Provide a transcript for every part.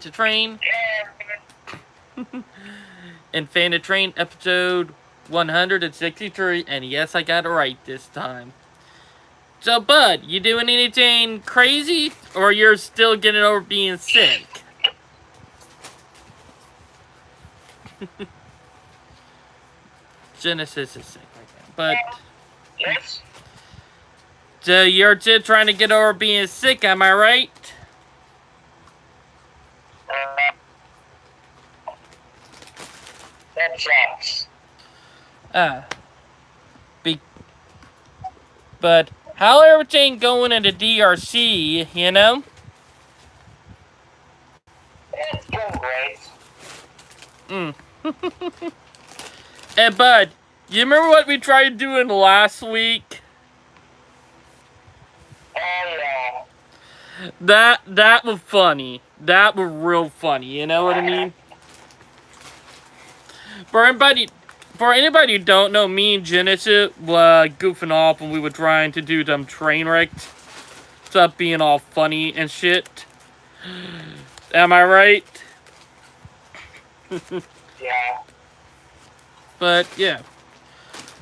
to Train and Fan to Train episode 163, and yes, I got it right this time. So, Bud, you doing anything crazy, or you're still getting over being sick? Genesis is sick right now, but Yes. so you're still trying to get over being sick, am I right? That sucks. Uh, be, but how everything going in the DRC, you know? It's going great. Hey, Bud, you remember what we tried doing last week? Oh, That was funny. That was real funny, you know what I mean? For anybody who don't know, me and Genesis were goofing off when we were trying to do them train wrecks. Stuff being all funny and shit. Am I right? yeah. But, yeah.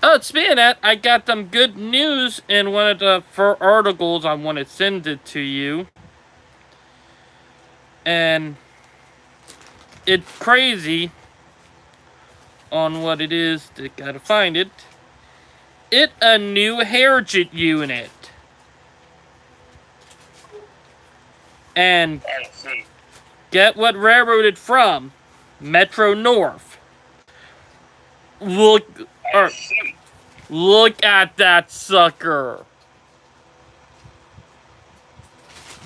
Oh, speaking of that, I got them good news in one of the first articles I want to send it to you. And it's crazy on what it is. Gotta find it. It's a new Heritage unit. And I see. get what railroad it's from. Metro North. Look at that sucker.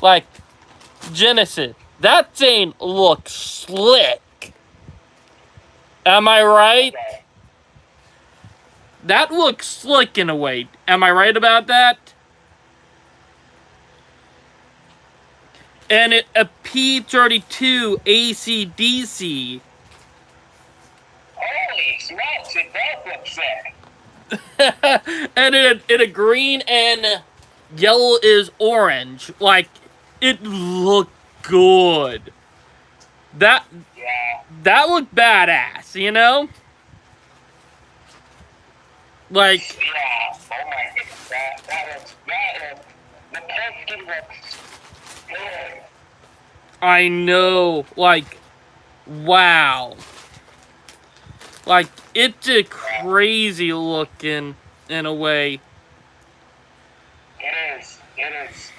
Like, Genesis, that thing looks slick. Am I right? Okay. That looks slick in a way. Am I right about that? And it a P-32 ACDC. Holy smokes, it does look sick. And in a green and yellow is orange. Like, it looked good. That looked badass, you know? Like, Yeah. Oh my goodness. That is, the Pesky looks good. I know. Like, wow. Like, it's a crazy looking in a way. It is. It is.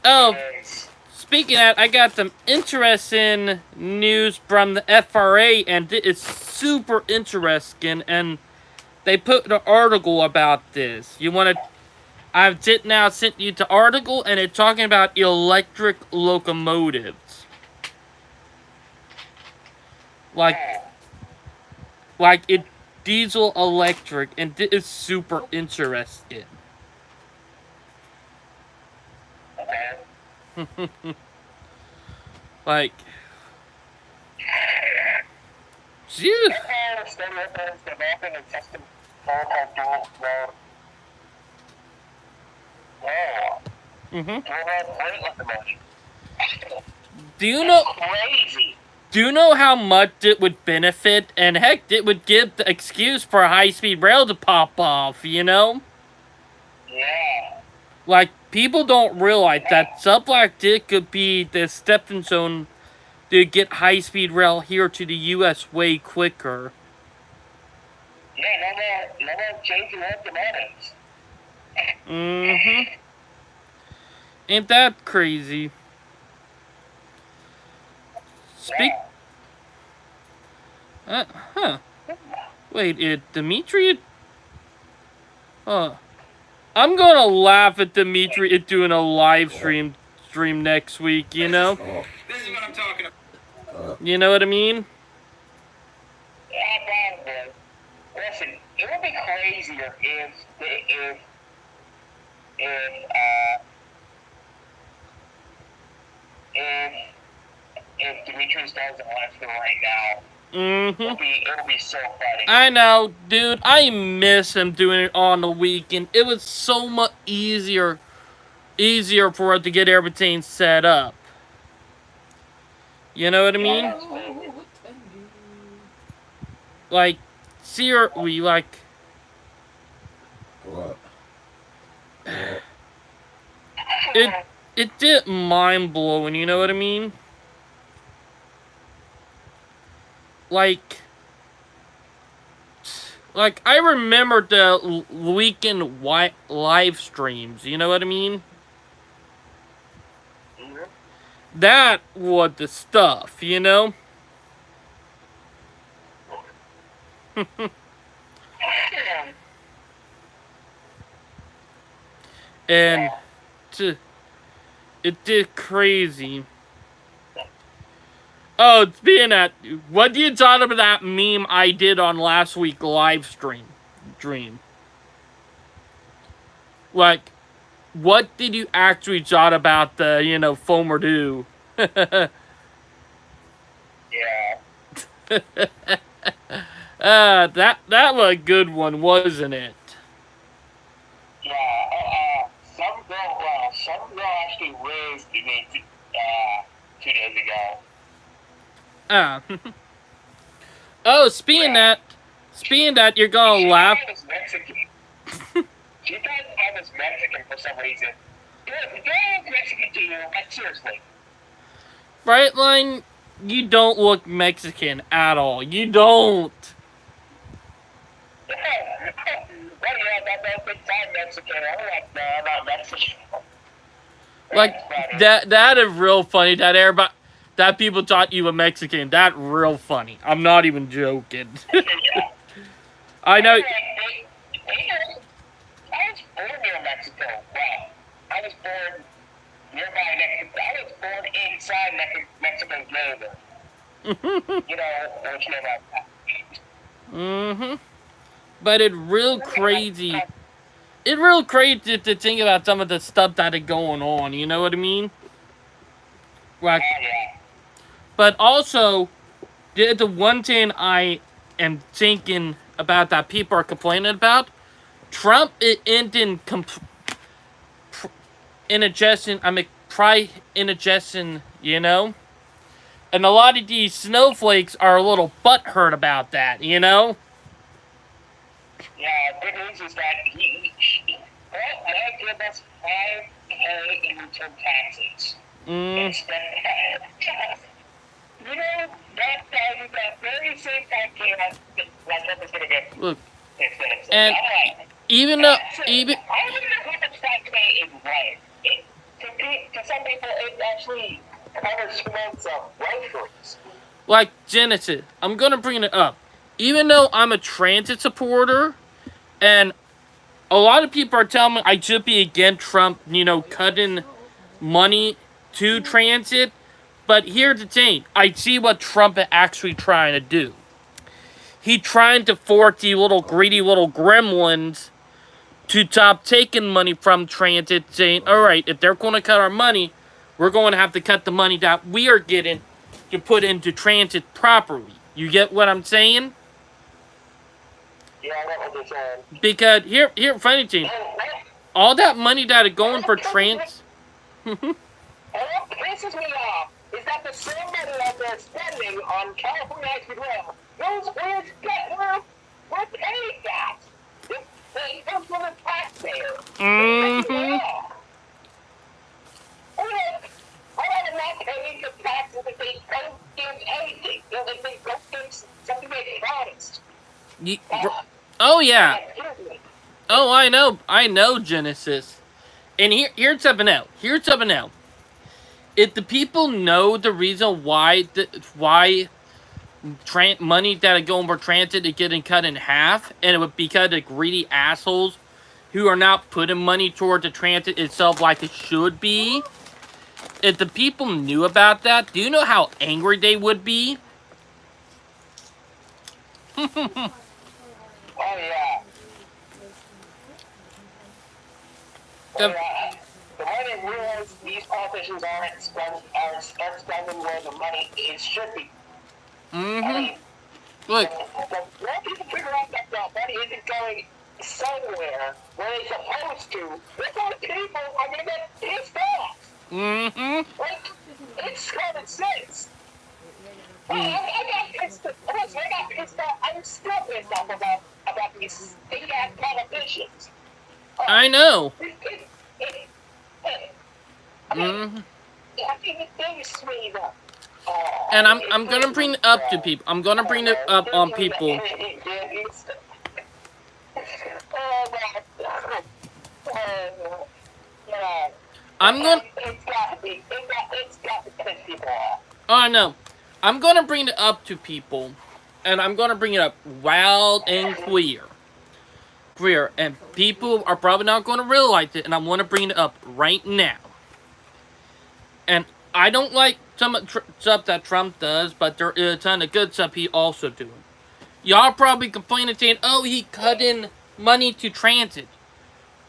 Oh, It is. speaking of that, I got some interesting news from the FRA, and it's super interesting, and they put an article about this. You want to... I've now sent you the article, and it's talking about electric locomotives. Like it diesel electric, and it is super interesting. Okay. Like, phew. I understand what that is developing a custom prototype dual mode. Wow. Mhm. Dual mode great locomotive. Do you know? Crazy. Do you know how much it would benefit? And heck, it would give the excuse for a high-speed rail to pop off, you know? Yeah. Like, people don't realize that something like this could be the stepping stone to get high-speed rail here to the U.S. way quicker. Yeah, no more changing locomotives. Mm-hmm. Ain't that crazy? Huh. Wait, Dimitri? I'm gonna laugh at Dimitri doing a live stream next week, you know? This is what I'm talking about. You know what I mean? Yeah, probably. Listen, it would be crazier if Demetrius does it right now. Mm-hmm. It'll be so funny. I know, dude. I miss him doing it on the weekend. It was so much easier for it to get everything set up. You know what I Yeah, mean? that's crazy. Like, seriously, like, it it did mind blowing. You know what I mean? Like, I remember the weekend live streams. You know what I mean? Mhm. That was the stuff. You know? Yeah. And Yeah. it did crazy. Oh, speaking of that, what do you thought about that meme I did on last week live stream? Dream. Like, what did you actually thought about the, Fomer do? Yeah. That was a good one, wasn't it? Yeah. Some girl actually raised me 2 days ago. Uh. Oh, Yeah. speaking of that, you're gonna She thought laugh. I was Mexican. She thought I was Mexican for some reason. Girl, I was Mexican to you. Like, seriously. Brightline, you don't look Mexican at all. You don't. Well, yeah, that's big time Mexican. I'm like, no, I'm not Mexican. Like, That's funny. that is real funny. That people thought you were Mexican. That real funny. I'm not even joking. Yeah. I know. I was born near Mexico. Well, I was born nearby Mexico. I was born inside Mexico's neighbor. You know, what you know about that. But it's real crazy. It's real crazy to think about some of the stuff that is going on. You know what I mean? Like, Oh, yeah. but also, the one thing I am thinking about that people are complaining about, Trump is ending indigestion. I mean, pride indigestion. You know, and a lot of these snowflakes are a little butthurt about that. You know. Yeah, good news is that well, I give us 5K in return taxes. Instead of, you know, that very same 5K that Trump is going to get Look, instead. So and I'm like, even though I don't know how much 5K is right. To some people, it actually covers 2 months of groceries. like Genesis, I'm gonna bring it up. Even though I'm a transit supporter, and a lot of people are telling me I should be against Trump, cutting money to transit. But here's the thing: I see what Trump is actually trying to do. He trying to force the little greedy little gremlins to stop taking money from transit, saying, "All right, if they're going to cut our money, we're going to have to cut the money that we are getting to put into transit properly." You get what I'm saying? Yeah, I know what you're saying. Because here, funny thing, all that money that is going for trans. And what pisses me off is that the same money that they're spending on California High Rail, we're paying that. It comes from the taxpayer. I'm not paying the taxes if they don't give anything. If they don't give something they promised. Oh yeah. Oh, I know, Genesis. And here's something else. If the people know the reason why money that are going for transit is getting cut in half, and it would be because of greedy assholes who are not putting money toward the transit itself like it should be. If the people knew about that, do you know how angry they would be? Oh, yeah. The money realize these politicians aren't spending where the money should be. Look. When people figure out that the money isn't going somewhere where it's supposed to, that's why people are going to get pissed off. Like, it's common sense. I got pissed. Listen, I got pissed off. I'm still pissed off about these state ass politicians. I know. I think they swayed up. And I'm gonna bring it up to people. I'm gonna bring it up on people. I'm gonna. It's got to piss people off. Oh, I know. I'm gonna bring it up to people, and I'm gonna bring it up loud and clear. Clear, and people are probably not gonna realize it, and I'm gonna bring it up right now. And I don't like some stuff that Trump does, but there is a ton of good stuff he also doing. Y'all probably complaining saying, "Oh, he cut in money to transit."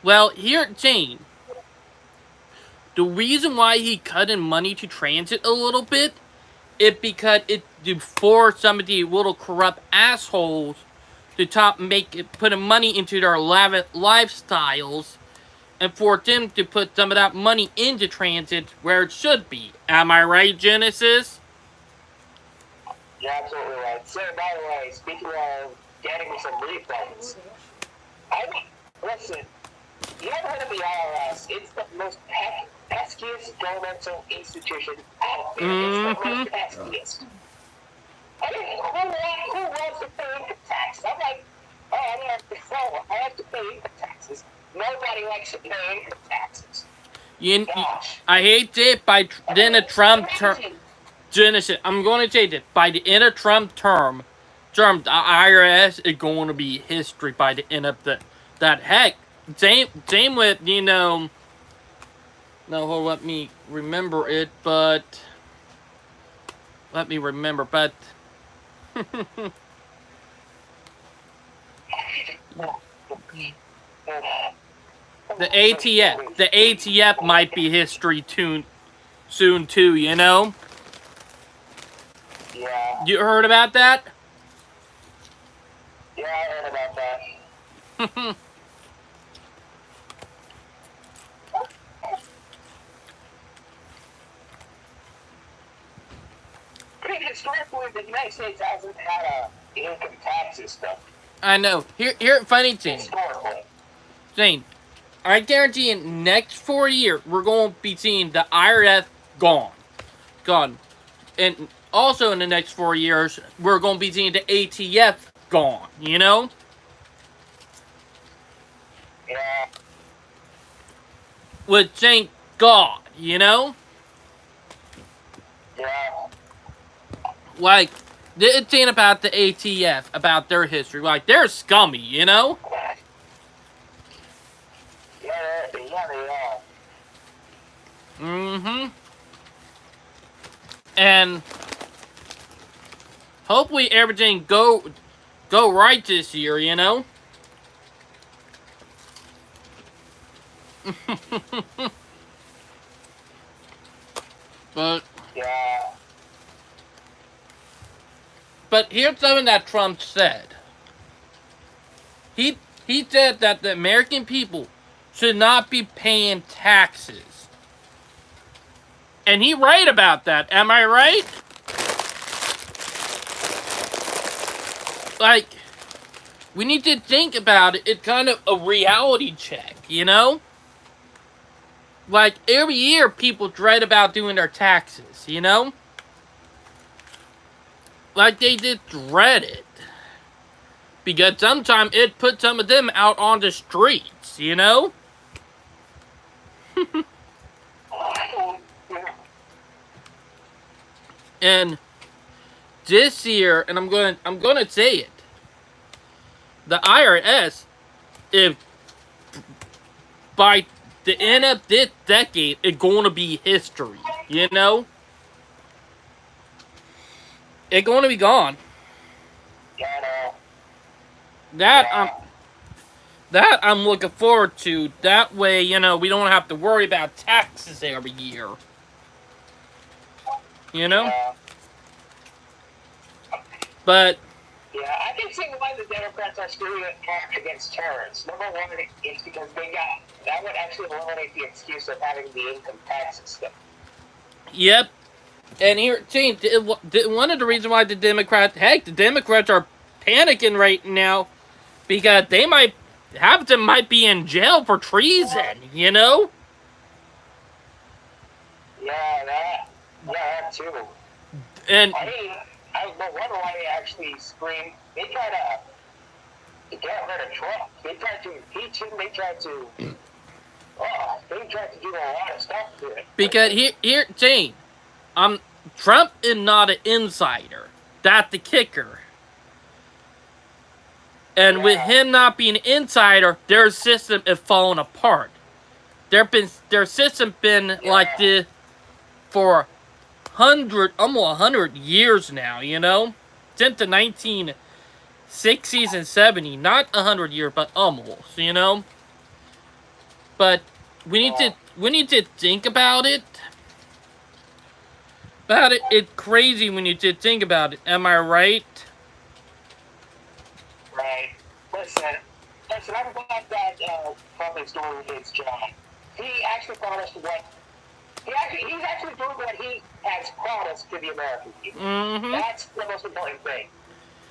Well, here at Jane, the reason why he cut in money to transit a little bit is because it to force some of the little corrupt assholes to putting money into their lavish lifestyles, and for them to put some of that money into transit where it should be. Am I right, Genesis? You're absolutely right. So, by the way, speaking of getting some refunds, listen, you ever heard of the IRS? It's the most peskiest governmental institution out there. It's the most peskiest. I mean, who wants to pay income tax? I'm like, oh, I have to pay income taxes. Nobody likes to pay income taxes. I hate it, by the end of Trump term. Genesis, I'm going to say this. By the end of Trump term, the IRS is going to be history by the end of that. Heck, same with, no, let me remember it, but, the ATF might be history soon too, Yeah. You heard about that? Yeah, I heard about that. Historically, the United States hasn't had a income tax system. I know. Here, funny thing. Zane, I guarantee in next 4 years, we're going to be seeing the IRS gone. And also in the next 4 years, we're going to be seeing the ATF gone, Yeah. Which thank God, Yeah. Like, the thing about the ATF, about their history, like, they're scummy, Yeah, they are. And hopefully everything go right this year, But yeah. But here's something that Trump said. He said that the American people should not be paying taxes. And he right about that. Am I right? Like, we need to think about it. It's kind of a reality check, Like, every year people dread about doing their taxes, Like, they just dread it. Because sometimes it puts some of them out on the streets, And this year, and I'm gonna say it, the IRS, if by the end of this decade, it's gonna be history, It's gonna be gone. That I'm looking forward to. That way, we don't have to worry about taxes every year. But yeah, I can see why the Democrats are screwing it hard against terrorists. Number one, it's because that would actually eliminate the excuse of having the income tax system. Yep. And here, Gene, one of the reasons why the Democrats are panicking right now because they might half of them might be in jail for treason. You know. Yeah, that too. And I no wonder why they actually scream. They try to get rid of Trump. They tried to impeach him. They tried to. They tried to do a lot of stuff to it. because here, Jane, Trump is not an insider. That's the kicker. And with him not being an insider, their system is falling apart. Their system been like this for almost 100 years now. You know, since the 1960s and 70s. Not 100 years, but almost. You know. But we need to think about it. It's crazy when you did think about it. Am I right? Right. Listen, I'm glad that Trump is doing his job. He actually promised he's actually doing what he has promised to the American people. Mm-hmm. That's the most important thing.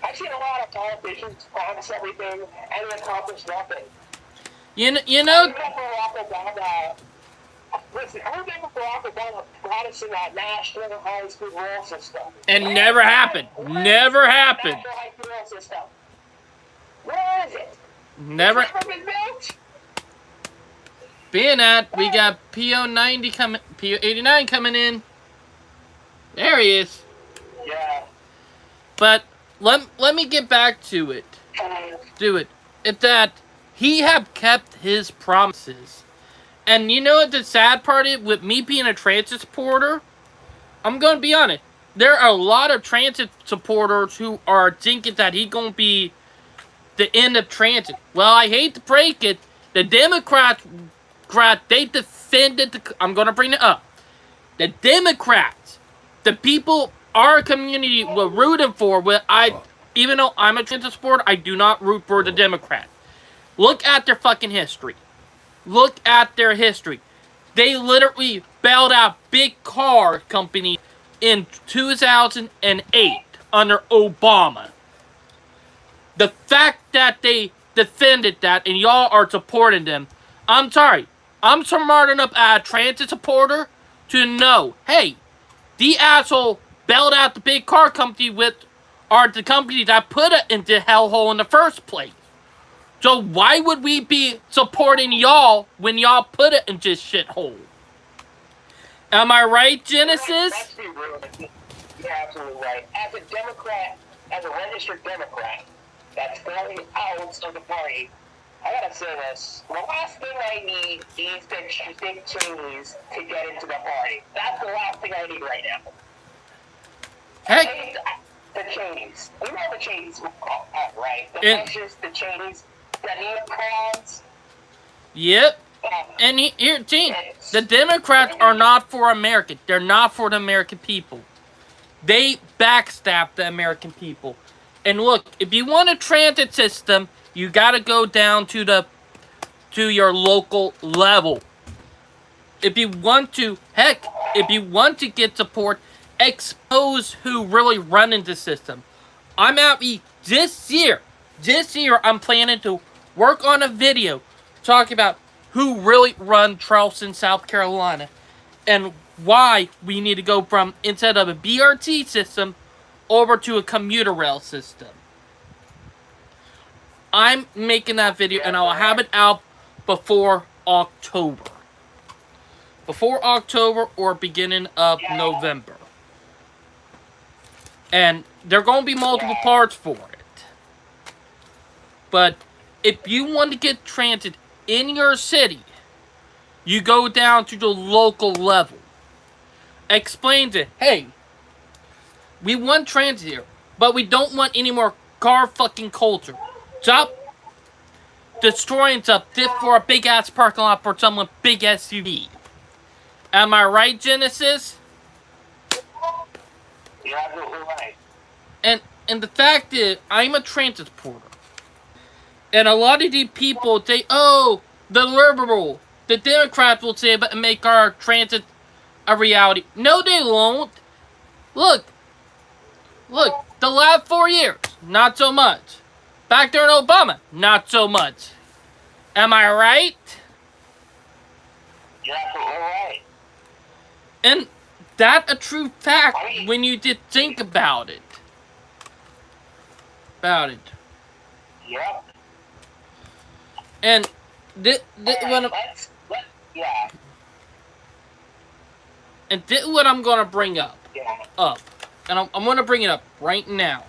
I've seen a lot of politicians promise everything and they accomplish nothing. You know. Listen, I remember Barack Obama promising that national high-speed rail system. And never happened. Never happened. National high-speed rail system. Where is it? Never. It's never been built. Being that, we got PO89 coming in. There he is. Yeah. But let me get back to it. It's that he have kept his promises. And you know what the sad part is? With me being a transit supporter, I'm going to be honest. There are a lot of transit supporters who are thinking that he's going to be the end of transit. Well, I hate to break it. The Democrats, they defended I'm going to bring it up. The Democrats, the people our community were rooting for, even though I'm a transit supporter, I do not root for the Democrats. Look at their fucking history. Look at their history. They literally bailed out big car companies in 2008 under Obama. The fact that they defended that and y'all are supporting them, I'm sorry. I'm smart enough as a transit supporter to know, hey, the asshole bailed out the big car company are the companies that put it into hellhole in the first place. So why would we be supporting y'all when y'all put it in this shithole? Am I right, Genesis? You're absolutely right. As a Democrat, as a registered Democrat, that's going out of the party, I gotta say this. The last thing I need is the big Chinese to get into the party. That's the last thing I need right now. Heck. The Chinese. You know the Chinese, right? The Bushes, the Chinese. The neocons. Yep. And here, Gene, the Democrats are not for America. They're not for the American people. They backstab the American people. And look, if you want a transit system, you gotta go down to your local level. If you want to get support, expose who really running the system. I'm out this year, I'm planning to work on a video talking about who really run Charleston, South Carolina, and why we need to go from, instead of a BRT system, over to a commuter rail system. I'm making that video, and I'll have it out before October. Before October or beginning of November. And there are going to be multiple parts for it. But if you want to get transit in your city, you go down to the local level. Explain to, hey, we want transit here, but we don't want any more car fucking culture. Stop destroying stuff just for a big ass parking lot for someone big SUV. Am I right, Genesis? You're absolutely right. And the fact is, I'm a transit supporter. And a lot of these people say, oh, the liberal, the Democrats will say, but make our transit a reality. No, they won't. Look, the last 4 years, not so much. Back during Obama, not so much. Am I right? You're absolutely right. And that a true fact when you did think about it. Yep. And Yeah. And this is what I'm gonna bring up. Yeah. And I'm gonna bring it up right now.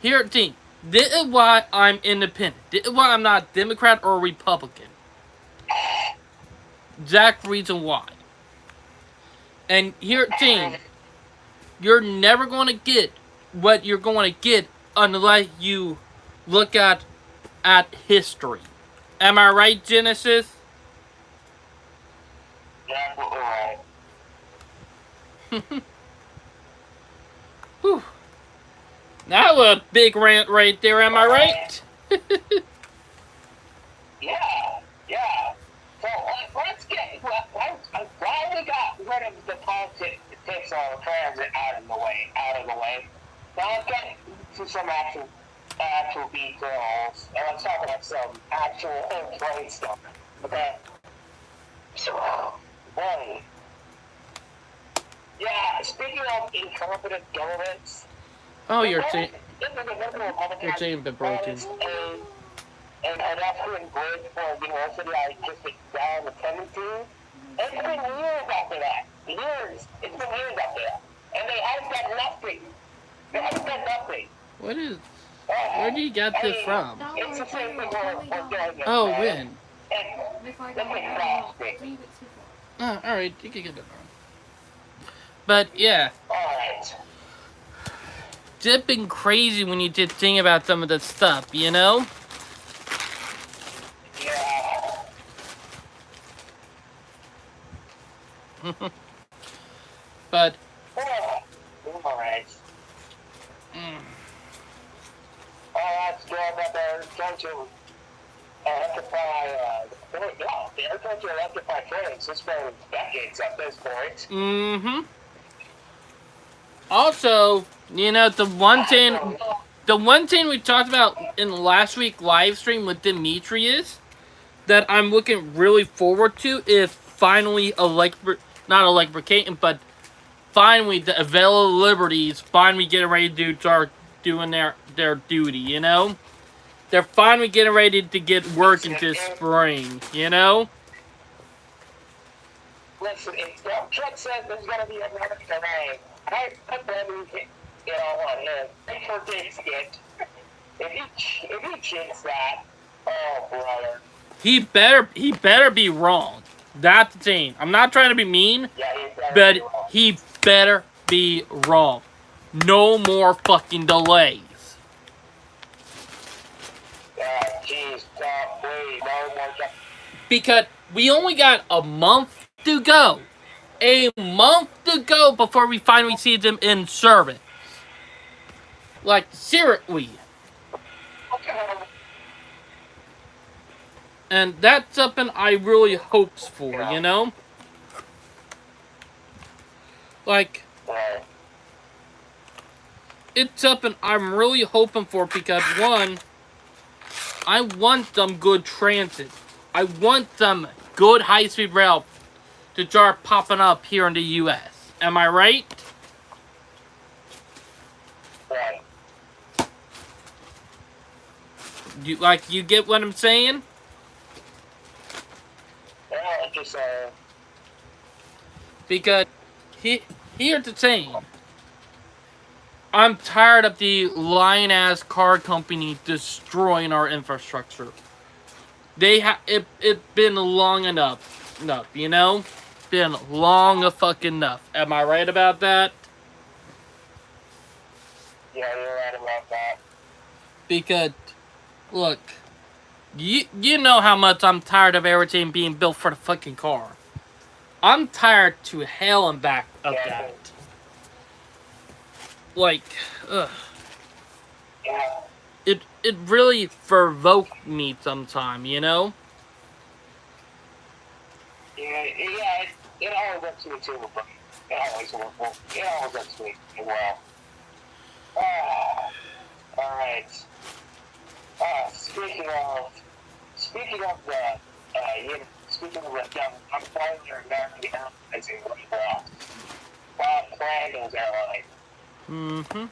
Here, team. This is why I'm independent. This is why I'm not Democrat or Republican. Exact reason why. And here, team. You're never gonna get what you're gonna get unless you look at history. Am I right, Genesis? You're absolutely right. Whew. That was a big rant right there, am I right? Yeah. So let's get why we got rid of the politics on transit out of the way. Now let's get to some actual details, and let's talk about some actual employee stuff. Okay. So, one. Yeah, speaking of incompetent governments. Oh, your team been broken. An Austrian bridge for a university I just down attended to. It's been years after that. Years. It's been years after that. And they haven't done nothing. What is... Where do you get this from? It's the same thing we're doing. Oh, when? Oh, alright, you can get it wrong. But, yeah. Alright. It's been crazy when you did think about some of this stuff, you know? Yeah. But... Alright. Let's go about the trying to electrify, they're trying to electrify trains. It's been decades at this point. Mm-hmm. Also, you know, the one thing we talked about in last week's live stream with Demetrius that I'm looking really forward to is finally not electrification, but finally the available liberties finally getting ready to start doing their duty, you know? They're finally getting ready to get working this spring, you know? Listen, if Trump says there's going to be another delay, I put them on him. Thanks for this skit. If he cheats that, oh, brother. He better be wrong. That's the thing. I'm not trying to be mean, but he better be wrong. No more fucking delays. Jeez, please, no more. Because we only got a month to go. A month to go before we finally see them in service. Like, seriously. And that's something I really hopes for, you know? Like, it's something I'm really hoping for because, one, I want some good transit. I want some good high-speed rail to start popping up here in the U.S. Am I right? Right. You get what I'm saying? Yeah, I just Because here's the thing. I'm tired of the lying-ass car company destroying our infrastructure. It's been long enough, you know? Been long fucking enough. Am I right about that? Yeah, you're right about that. Because, look, you know how much I'm tired of everything being built for the fucking car. I'm tired to hell and back of that. Like, ugh. Yeah. It really provoked me sometime, you know? Yeah, it always works to me too, but It always looks sweet. Well, all right. Speaking of the, speaking of the, I'm following your American Airlines right now. Bob Crandall's airline. Mm-hmm.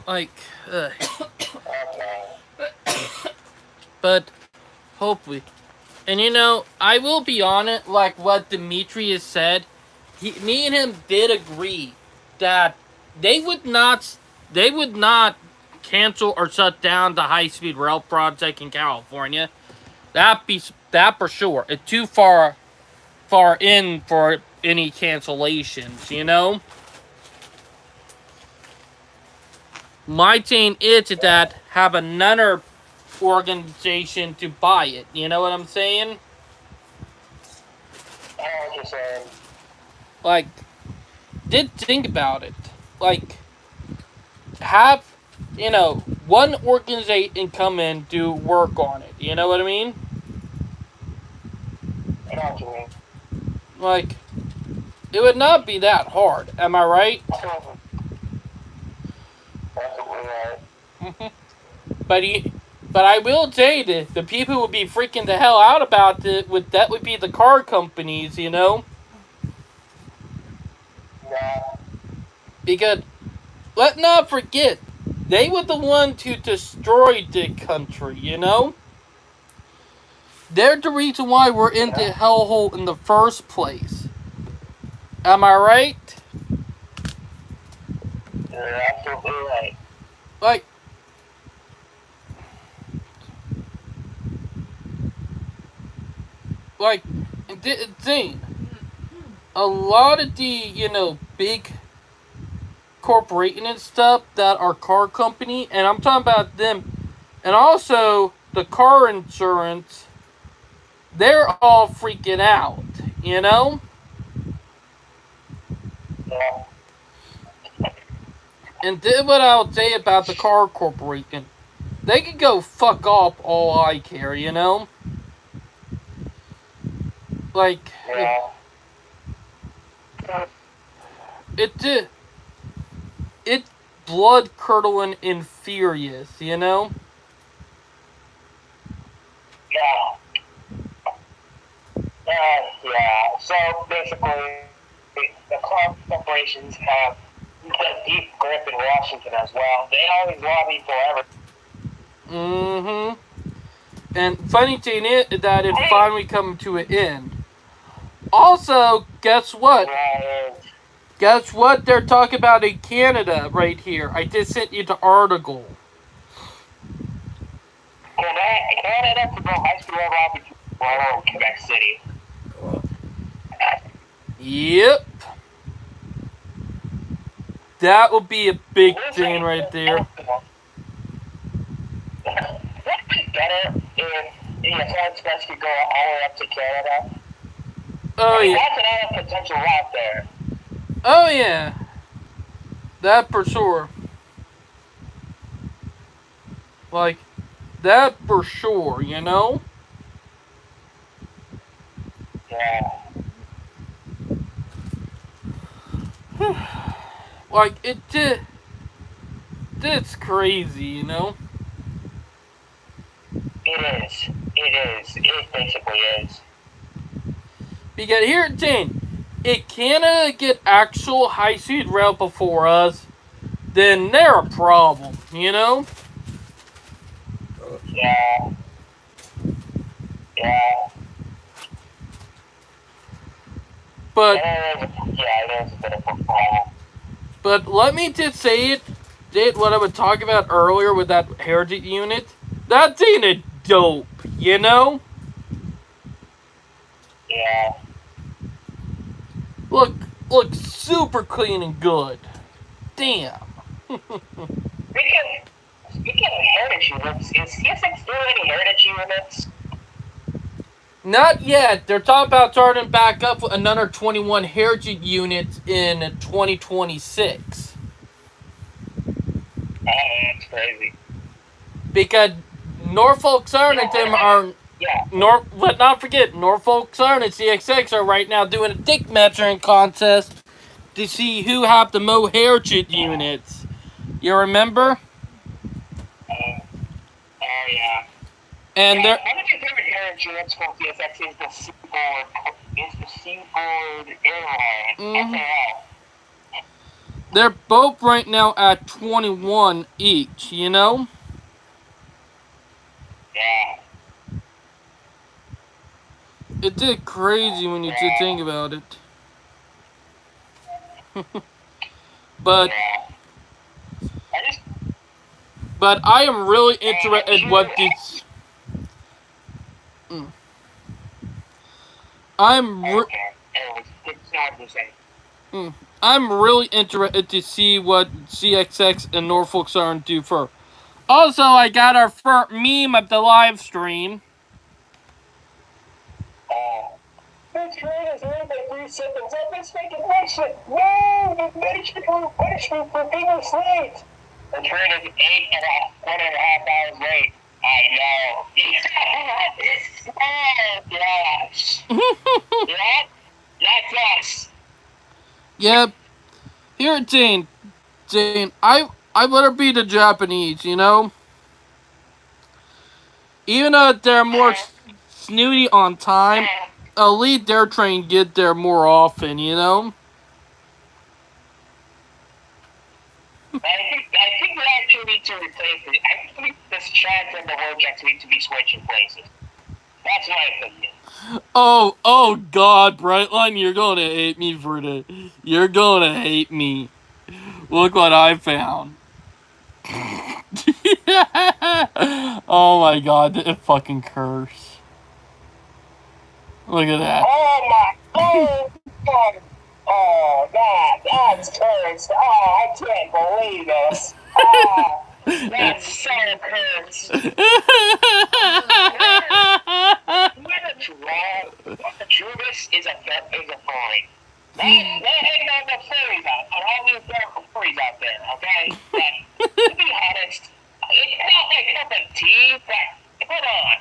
Like, Okay. but hopefully. And you know, I will be on it, like what Demetrius said. Me and him did agree that they would not cancel or shut down the high-speed rail project in California. That for sure. It's too far in for any cancellations, you know? My thing is that have another organization to buy it. You know what I'm saying? I know what you're saying. Like, did think about it. Like, have, you know, one organization come in, do work on it. You know what I mean? I know what you mean. Like, it would not be that hard. Am I right? Right. But I will say that the people who would be freaking the hell out about it would be the car companies, you know? Yeah. Because let's not forget, they were the ones who destroyed the country, you know? They're the reason why we're in the hellhole in the first place. Am I right? You're absolutely right. Like, thing, a lot of the, you know, big corporation and stuff that are car company, and I'm talking about them, and also the car insurance, they're all freaking out, you know? Yeah. And then what I would say about the car corporation, they can go fuck off all I care, you know? Like, Yeah. it blood curdling and furious, you know? Yeah. Yeah. So basically, the car corporations have a deep grip in Washington as well. They always lobby for everything. Mm-hmm. And funny thing is that it finally come to an end. Also, guess what? Yeah. Guess what they're talking about in Canada right here? I just sent you the article. Canada to go high school lobby to Quebec City. Yep. That would be a big thing right there. Would it be better if Flight Express could go all the way up to Canada? Oh, yeah. That's another potential route there. Oh, yeah. That for sure. Like, that for sure, you know? Yeah. Like, it's crazy, you know? It is. It basically is. Because here's the thing. If Canada get actual high-speed rail before us, then they're a problem, you know? Yeah. Yeah. But it is a bit of a problem. But let me just say it. Did what I was talking about earlier with that heritage unit. That thing is dope, you know? Yeah. Look super clean and good. Damn. Speaking of heritage units, is CSX doing any heritage units? Not yet. They're talking about starting back up with another 21 heritage units in 2026. Oh, that's crazy. Because Norfolk Southern and them are Yeah. But not forget, Norfolk Southern and CXX are right now doing a dick measuring contest to see who have the most Heritage units. You remember? Oh yeah. And they're One of my favorite Heritage units from CSX is the Seaboard Airline. SAL. they're both right now at 21 each. You know? Yeah. It did crazy when you did think about it. But but I am really interested in what this. I'm I'm really interested to see what CXX and Norfolk Southern do first. Also, I got our first meme of the live stream. This train is late by 3 seconds. Let's make it punishment. No, the punishment for being late. The train is 1.5 hours late. I know. Oh gosh. Yeah, that's us. Yep. Here, Jane, I better be the Japanese, you know? Even though they're more snooty on time, at least their train get there more often, you know? I think we actually need to replace it. I think this chance and the word checks need to be switching places. That's my opinion. Oh God, Brightline, you're gonna hate me for this. You're gonna hate me. Look what I found. Oh my God, it fucking curse. Look at that. Oh my God. Oh, that's cursed. Oh, I can't believe this. Oh, that's so cursed. What the truest is a furry. They're hanging on the furries on all these furries out there, okay? But, to be honest, it's not my cup of tea, but hold on.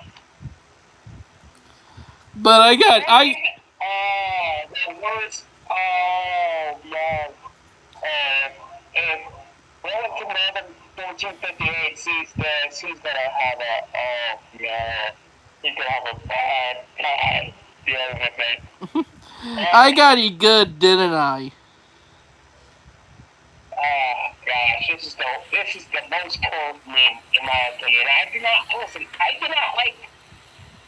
But I got Oh, the worst. Oh, no. If Wellington Melvin 1458 sees this, he's gonna have he's gonna have a bad dealing with it. I got you good, didn't I? Oh gosh, this is the most cold meme in my opinion. I do not like.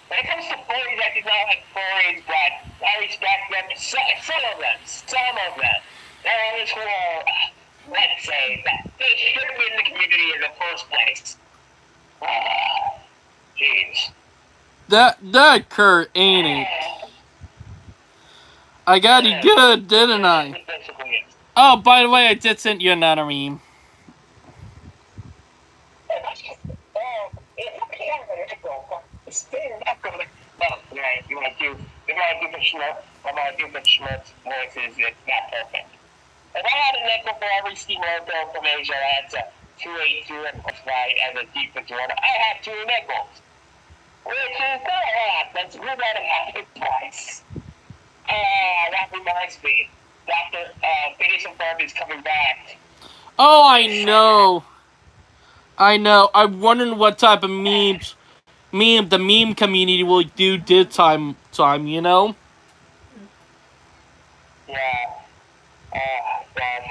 When it comes to furries, I do not like furries, but I respect them. Some of them. There is who are, let's say, that they should be in the community in the first place. Jeez. That Kurt, ain't it? I got you good, didn't I? Oh, by the way, I did send you another meme. You want to do the schmutz voices, it's not perfect. If I had a nickel for every steam loco from Asia, that's a 282 and plus right as a defense one. I have 2 nickels. Which is not a lot. That's good at a half price. That reminds me. Dr. Phineas and Ferb is coming back. Oh, I know. I'm wondering what type of the meme community will do this time, you know? Yeah. Gosh,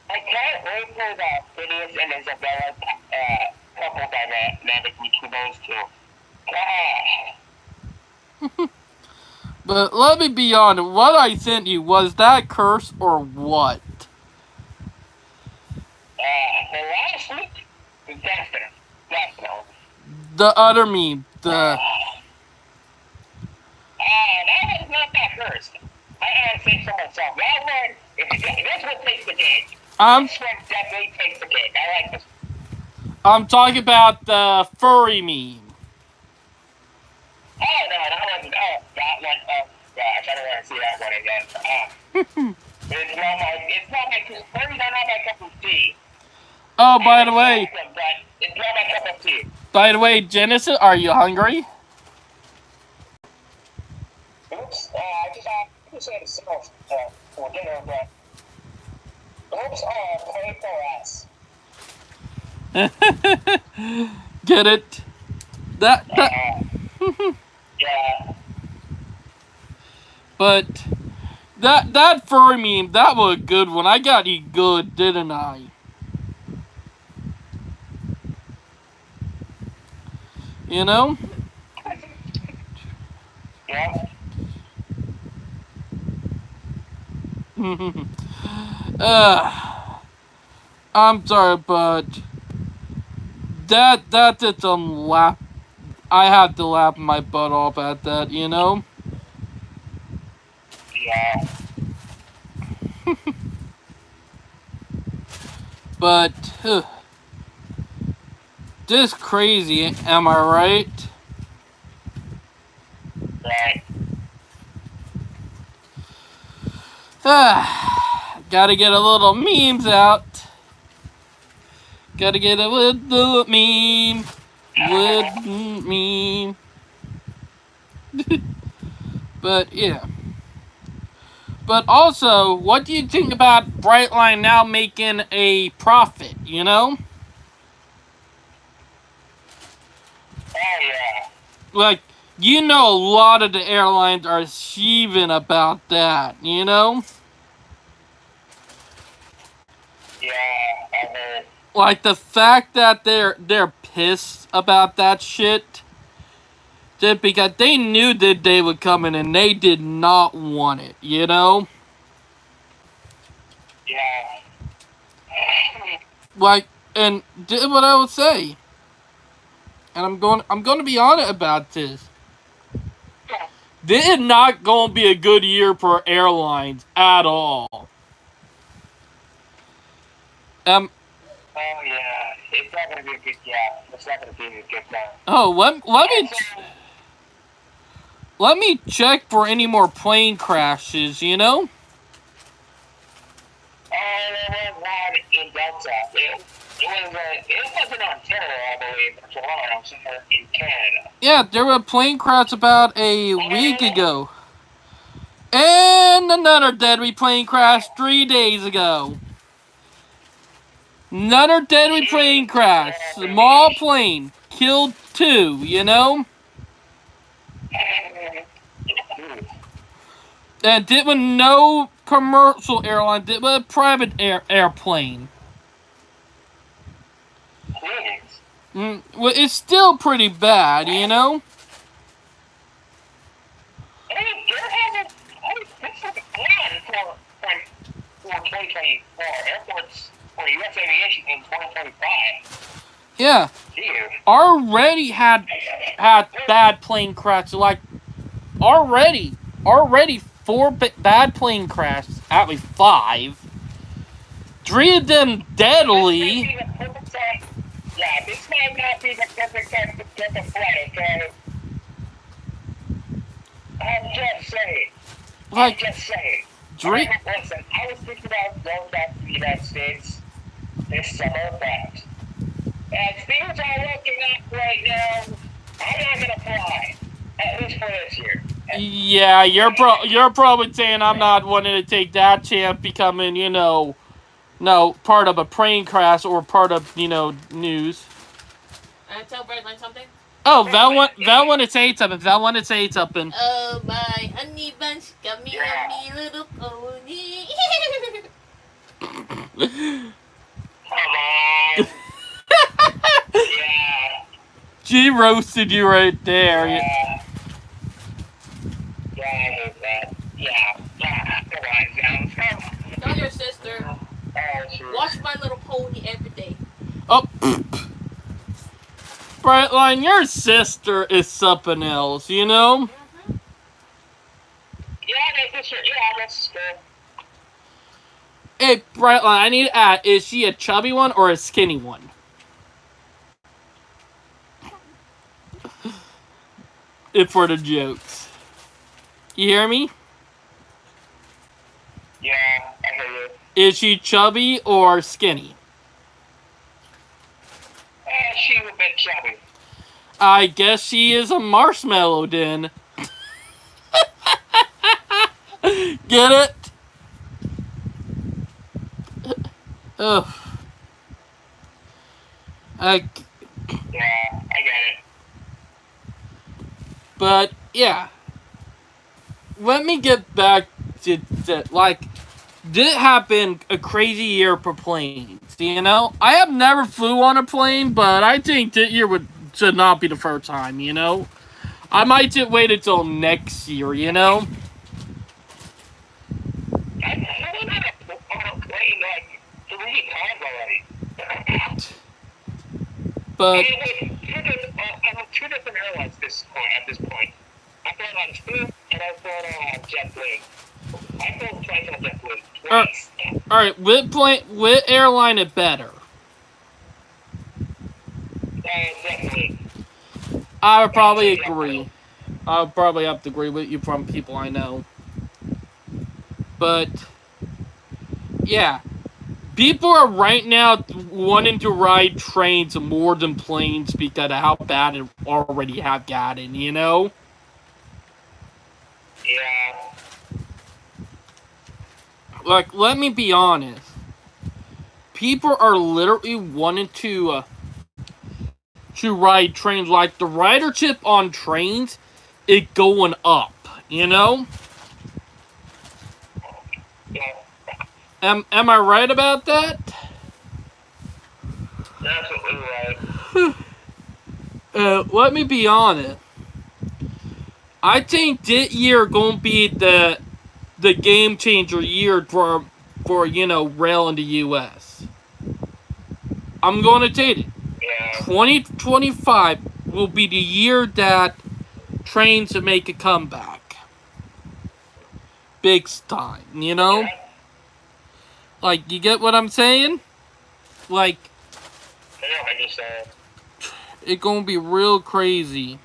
I can't wait for the Phineas and Isabella couple dynamic between those two. Gosh. But let me be honest, what I sent you, was that curse or what? The last week, definitely. The other meme, the... that was not that cursed. I gotta say so myself. This one takes the cake. This one definitely takes the cake. I like this. I'm talking about the furry meme. Oh, no, that one. Oh, that one. Oh, gosh, I don't want to see that one again. It's not my cup of tea. Oh, by the way. But it's not my cup of tea. By the way, Genesis, are you hungry? Oops, I just had to sell for dinner, but oops, pay for us. Get it? That. Yeah. But that furry meme, that was a good one. I got you good, didn't I? You know? Yeah. I'm sorry, but that did some laugh. I had to laugh my butt off at that, you know? Yeah. But this crazy, am I right? Right. Gotta get a little memes out. Gotta get a little meme. Little meme. But yeah. But also, what do you think about Brightline now making a profit, you know? Oh, yeah. Like, you know a lot of the airlines are sheeving about that, you know? Yeah, I heard. Like, the fact that they're pissed about that shit, just because they knew that they were coming and they did not want it, you know? Yeah. Like, and did what I would say. And I'm going to be honest about this. This is not going to be a good year for airlines at all. Oh, yeah. It's not going to be a good, yeah. It's not going to be a good time. Oh, let me check for any more plane crashes, you know? There was one in Delta. It wasn't Ontario, I believe, but Toronto, somewhere in Canada. Yeah, there was a plane crash about a week ago. And another deadly plane crash 3 days ago. Another deadly plane crash. Small plane. Killed 2, you know? And did with no commercial airline, did with a private airplane. Well, it's still pretty bad, you know? For 2024 airports for U.S. aviation in 2025. Yeah. Already had bad plane crashes. Like, already 4 bad plane crashes. Actually 5. 3 of them deadly. Yeah, this might not be the perfect time to get a flight, okay? I'm just saying. Like, Listen, I was thinking about going back to the United States this summer, but as things are looking up right now, I'm not gonna fly. At least for this year. Yeah, you're probably saying I'm not wanting to take that chance becoming, you know, no, part of a plane crash or part of, you know, news. Tell Brightline something. Oh, Val wanted to say something. Val wanted to say something. Oh, my honey bunch, gummy, yummy little pony. Come on. Yeah. She roasted you right there. Yeah, I hate that. Yeah. Come on, Val. Tell your sister. Watch My Little Pony every day. Oh. Brightline, your sister is something else, you know? Mm-hmm. Yeah, that's good. Hey, Brightline, I need to ask, is she a chubby one or a skinny one? If for the jokes. You hear me? Yeah, I hear you. Is she chubby or skinny? She's a bit chubby. I guess she is a marshmallow then. Get it? Ugh. I, Yeah, I get it. but yeah, let me get back to like, did happen a crazy year for planes. You know, I have never flew on a plane, but I think this year should not be the first time. You know, I might just wait until next year. You know, I've flown on a plane like 3 times already. but I'm with 2 different airlines at this point. I flown on Scoot and I flown on JetBlue. I flown twice on JetBlue. Twice. all right, what airline is better? JetBlue. I would probably agree. I would probably have to agree with you from people I know. But yeah, people are right now wanting to ride trains more than planes because of how bad it already have gotten, you know? Yeah. Like, let me be honest. People are literally wanting to ride trains. Like, the ridership on trains is going up, you know? Yeah. Am I right about that? You're absolutely right. Let me be honest. I think this year gonna be the game changer year for rail in the U.S. I'm gonna take it. Yeah. 2025 will be the year that trains make a comeback, big time. You know, Yeah. like you get what I'm saying? Like I know what you're saying. it's gonna be real crazy.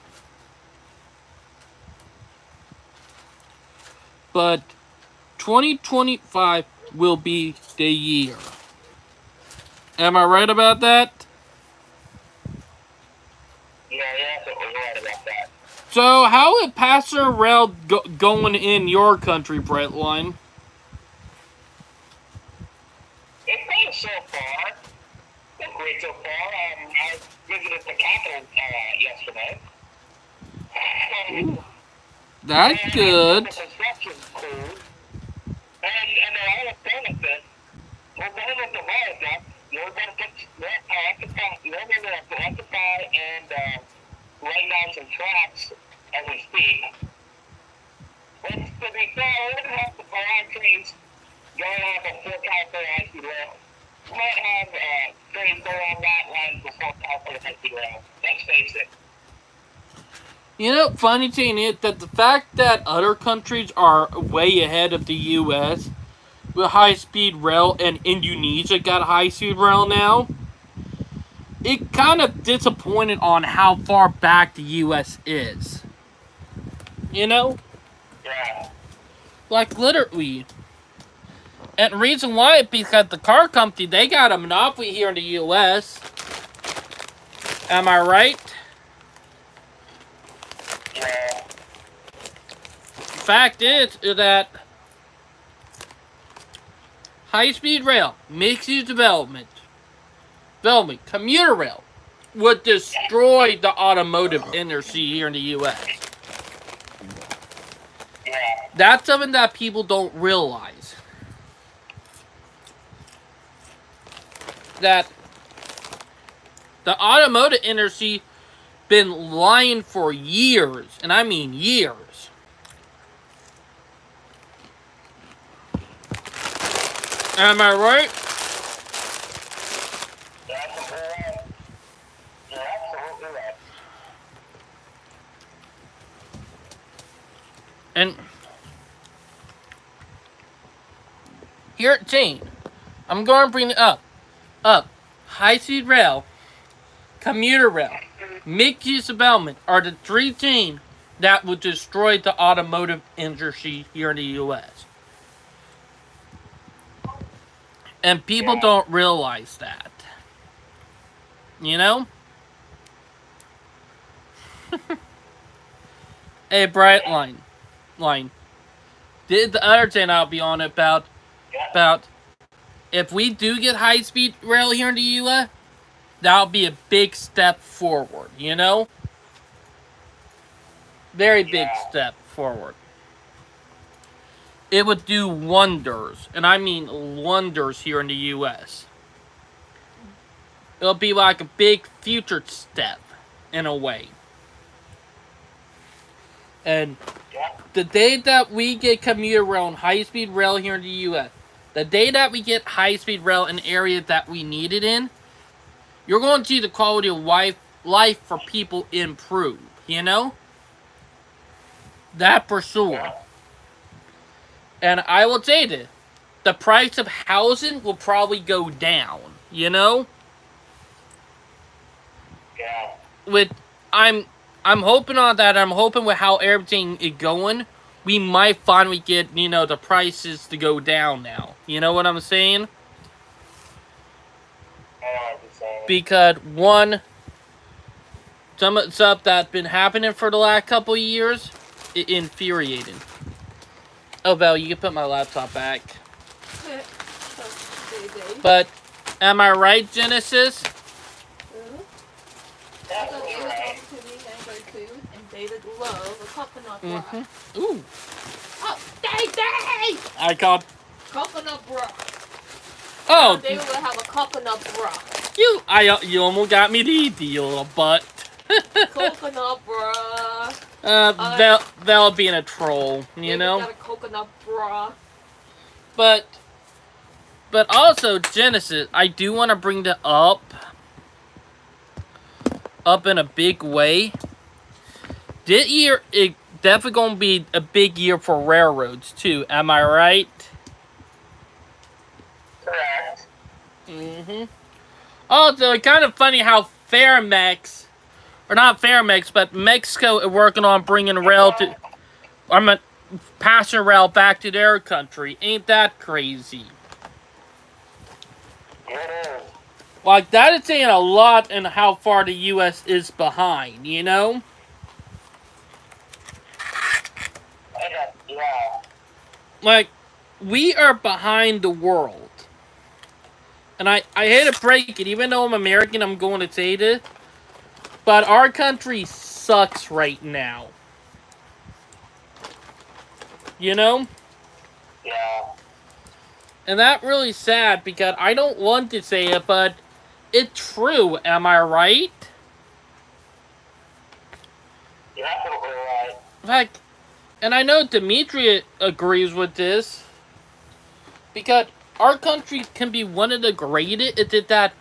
But 2025 will be the year. Am I right about that? Yeah, you're absolutely right about that. So, how is passenger rail going in your country, Brightline? It's going so far. It's great so far. I visited the capital yesterday. That's good. The construction's cool. And they're all a benefit. We're going with the roads up. You're going to occupy and lay down some tracks as we speak. But to be fair, we're going to have to around trains going off a 4 California high-speed rail. We might have trains go on that line before California high-speed rail. Let's face it. You know, funny thing is that the fact that other countries are way ahead of the U.S. with high-speed rail, and Indonesia got high-speed rail now, it kind of disappointed on how far back the U.S. is. You know? Yeah. Like, literally. And the reason why is because the car company, they got a monopoly here in the U.S. Am I right? Yeah. Fact is that high-speed rail, mixed-use development, commuter rail, would destroy the automotive industry here in the U.S. Yeah. That's something that people don't realize. That the automotive industry been lying for years, and I mean years. Am I right? You're absolutely right. You're absolutely right. And here at Jane, I'm going to bring it up. High-speed rail, commuter rail, mixed-use development are the three things that would destroy the automotive industry here in the U.S. And people don't realize that. You know? A bright line. The other thing I'll be on about if we do get high speed rail here in the U.S., that'll be a big step forward. You know, very big step forward. It would do wonders, and I mean wonders here in the U.S. It'll be like a big future step, in a way. And the day that we get commuter rail and high-speed rail here in the U.S., the day that we get high-speed rail in areas that we need it in, you're going to see the quality of life for people improve, you know? That for sure. And I will say this, the price of housing will probably go down, you know? Yeah. I'm hoping on that. I'm hoping with how everything is going, we might finally get, the prices to go down now. You know what I'm saying? I know what you're saying. Because, one, some of the stuff that's been happening for the last couple of years, is infuriating. Oh, Val, you can put my laptop back. But, am I right, Genesis? That's all right. And David loves a coconut bra. Ooh. Oh, David! I called... Coconut bra. Oh, David will have a coconut bra. you almost got me to eat, you little butt. Coconut bra. Val being a troll, you know? Got a coconut bra. But also, Genesis, I do want to bring that up in a big way. This year, it definitely going to be a big year for railroads, too. Am I right? Correct. Mm-hmm. Also, it's kind of funny how Ferromex, or not Ferromex, but Mexico is working on bringing passenger rail back to their country. Ain't that crazy? It is. Like, that is saying a lot in how far the U.S. is behind, you know? Yeah. Like, we are behind the world. And I hate to break it, even though I'm American, I'm going to say this. But our country sucks right now. You know? Yeah. And that's really sad because I don't want to say it, but it's true. Am I right? You're absolutely right. Like, and I know Dimitri agrees with this. Because our country can be one of the greatest. It's that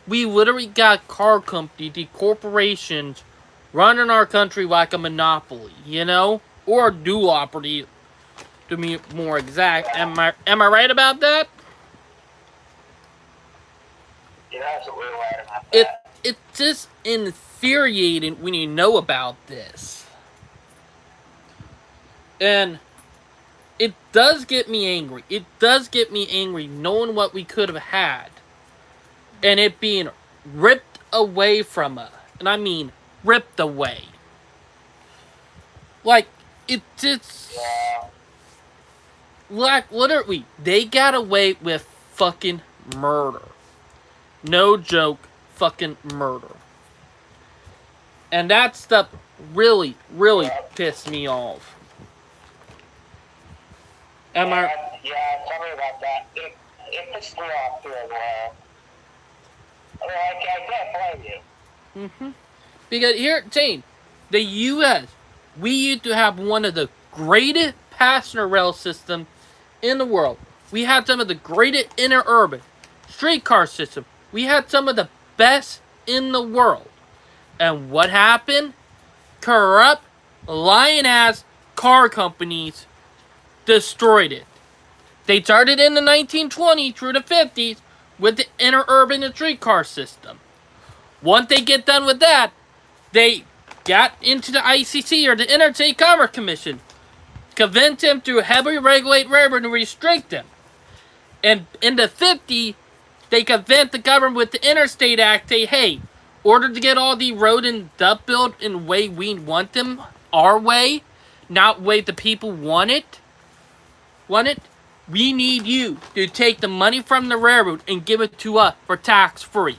we literally got car companies, the corporations, running our country like a monopoly, you know? Or a duopoly, to be more exact. Am I right about that? You're absolutely right about that. It's just infuriating when you know about this. And it does get me angry. It does get me angry knowing what we could have had. And it being ripped away from us. And I mean ripped away. Like, it just... Yeah. Like, literally, they got away with fucking murder. No joke, fucking murder. And that stuff really, really pissed me off. Am I... Yeah, tell me about that. It pissed me off too as well. I mean, I can't blame you. Mm-hmm. Because here, Jane, the U.S., we used to have one of the greatest passenger rail systems in the world. We had some of the greatest interurban streetcar system. We had some of the best in the world. And what happened? Corrupt, lying-ass car companies destroyed it. They started in the 1920s through the 50s with the interurban and streetcar system. Once they get done with that, they got into the ICC, or the Interstate Commerce Commission, convinced them to heavily regulate railroad and restrict them. And in the 50s, they convinced the government with the Interstate Act, say, hey, order to get all the road and stuff built in the way we want them, our way, not way the people want it, we need you to take the money from the railroad and give it to us for tax free.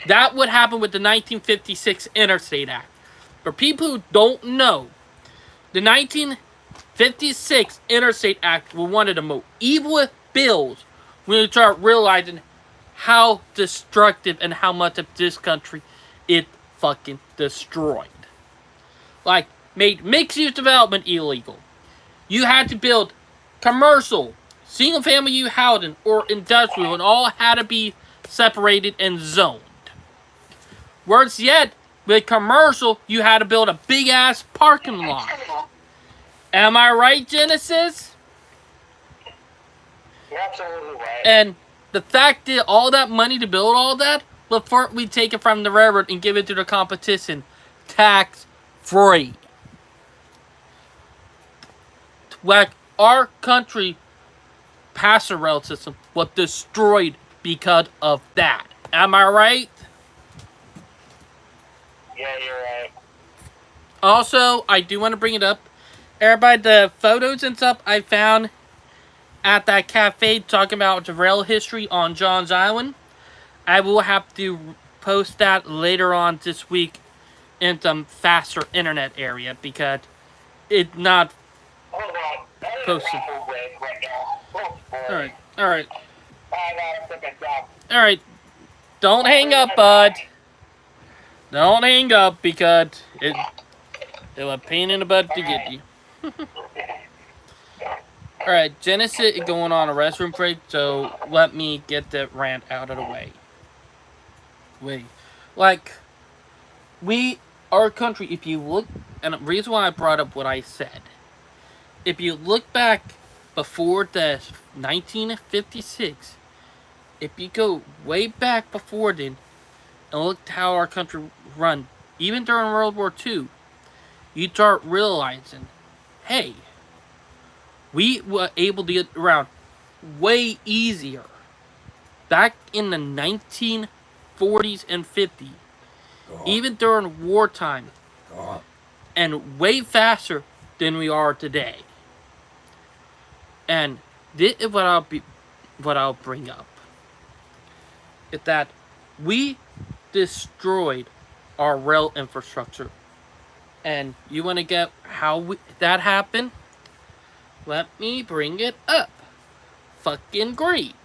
That would happen with the 1956 Interstate Act. For people who don't know, the 1956 Interstate Act was one of the most evil bills when you start realizing how destructive and how much of this country it fucking destroyed. Like, made mixed-use development illegal. You had to build commercial, single-family housing, or industrial, and all had to be separated and zoned. Worse yet, with commercial, you had to build a big-ass parking lot. Am I right, Genesis? You're absolutely right. And the fact that all that money to build all that, before we take it from the railroad and give it to the competition, tax-free. Like, our country passenger rail system was destroyed because of that. Am I right? Yeah, you're right. Also, I do want to bring it up. Everybody, the photos and stuff I found at that cafe talking about the rail history on Johns Island, I will have to post that later on this week in some faster internet area because it's not Hold on. I posted. have a wig right now. Oh, boy. Alright. I gotta take a job. Alright. Don't hang up, bud. Don't hang up because it was a pain in the butt to get you. Alright, Genesis is going on a restroom break, so let me get that rant out of the way. Like, our country, if you look, and the reason why I brought up what I said, if you look back before the 1956, if you go way back before then, and look at how our country run, even during World War II, you start realizing, hey, we were able to get around way easier back in the 1940s and 50s, even during wartime, and way faster than we are today. And this is what I'll bring up. Is that we destroyed our rail infrastructure. And you want to get how that happened? Let me bring it up. Fucking great.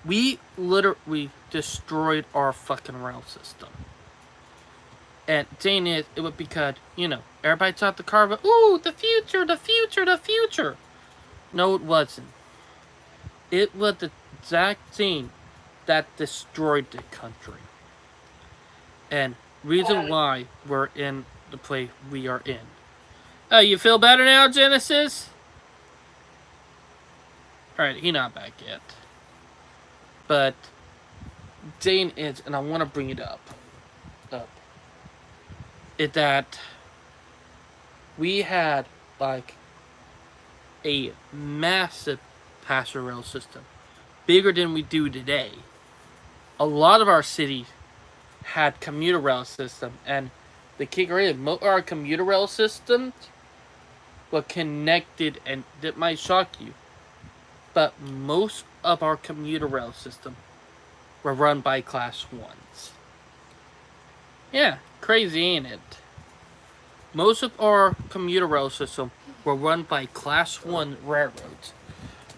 We literally destroyed our fucking rail system. And saying it was because, everybody thought the car was, ooh, the future, the future, the future. No, it wasn't. It was the exact thing that destroyed the country. And reason why we're in the place we are in. Oh, you feel better now, Genesis? Alright, he's not back yet. But Dane is, and I want to bring it up. Is that we had like a massive passenger rail system, bigger than we do today. A lot of our cities had commuter rail system, and the kicker is most of our commuter rail systems were connected, and that might shock you, but most of our commuter rail system were run by class 1s. Yeah, crazy, ain't it? Most of our commuter rail system were run by class 1 railroads.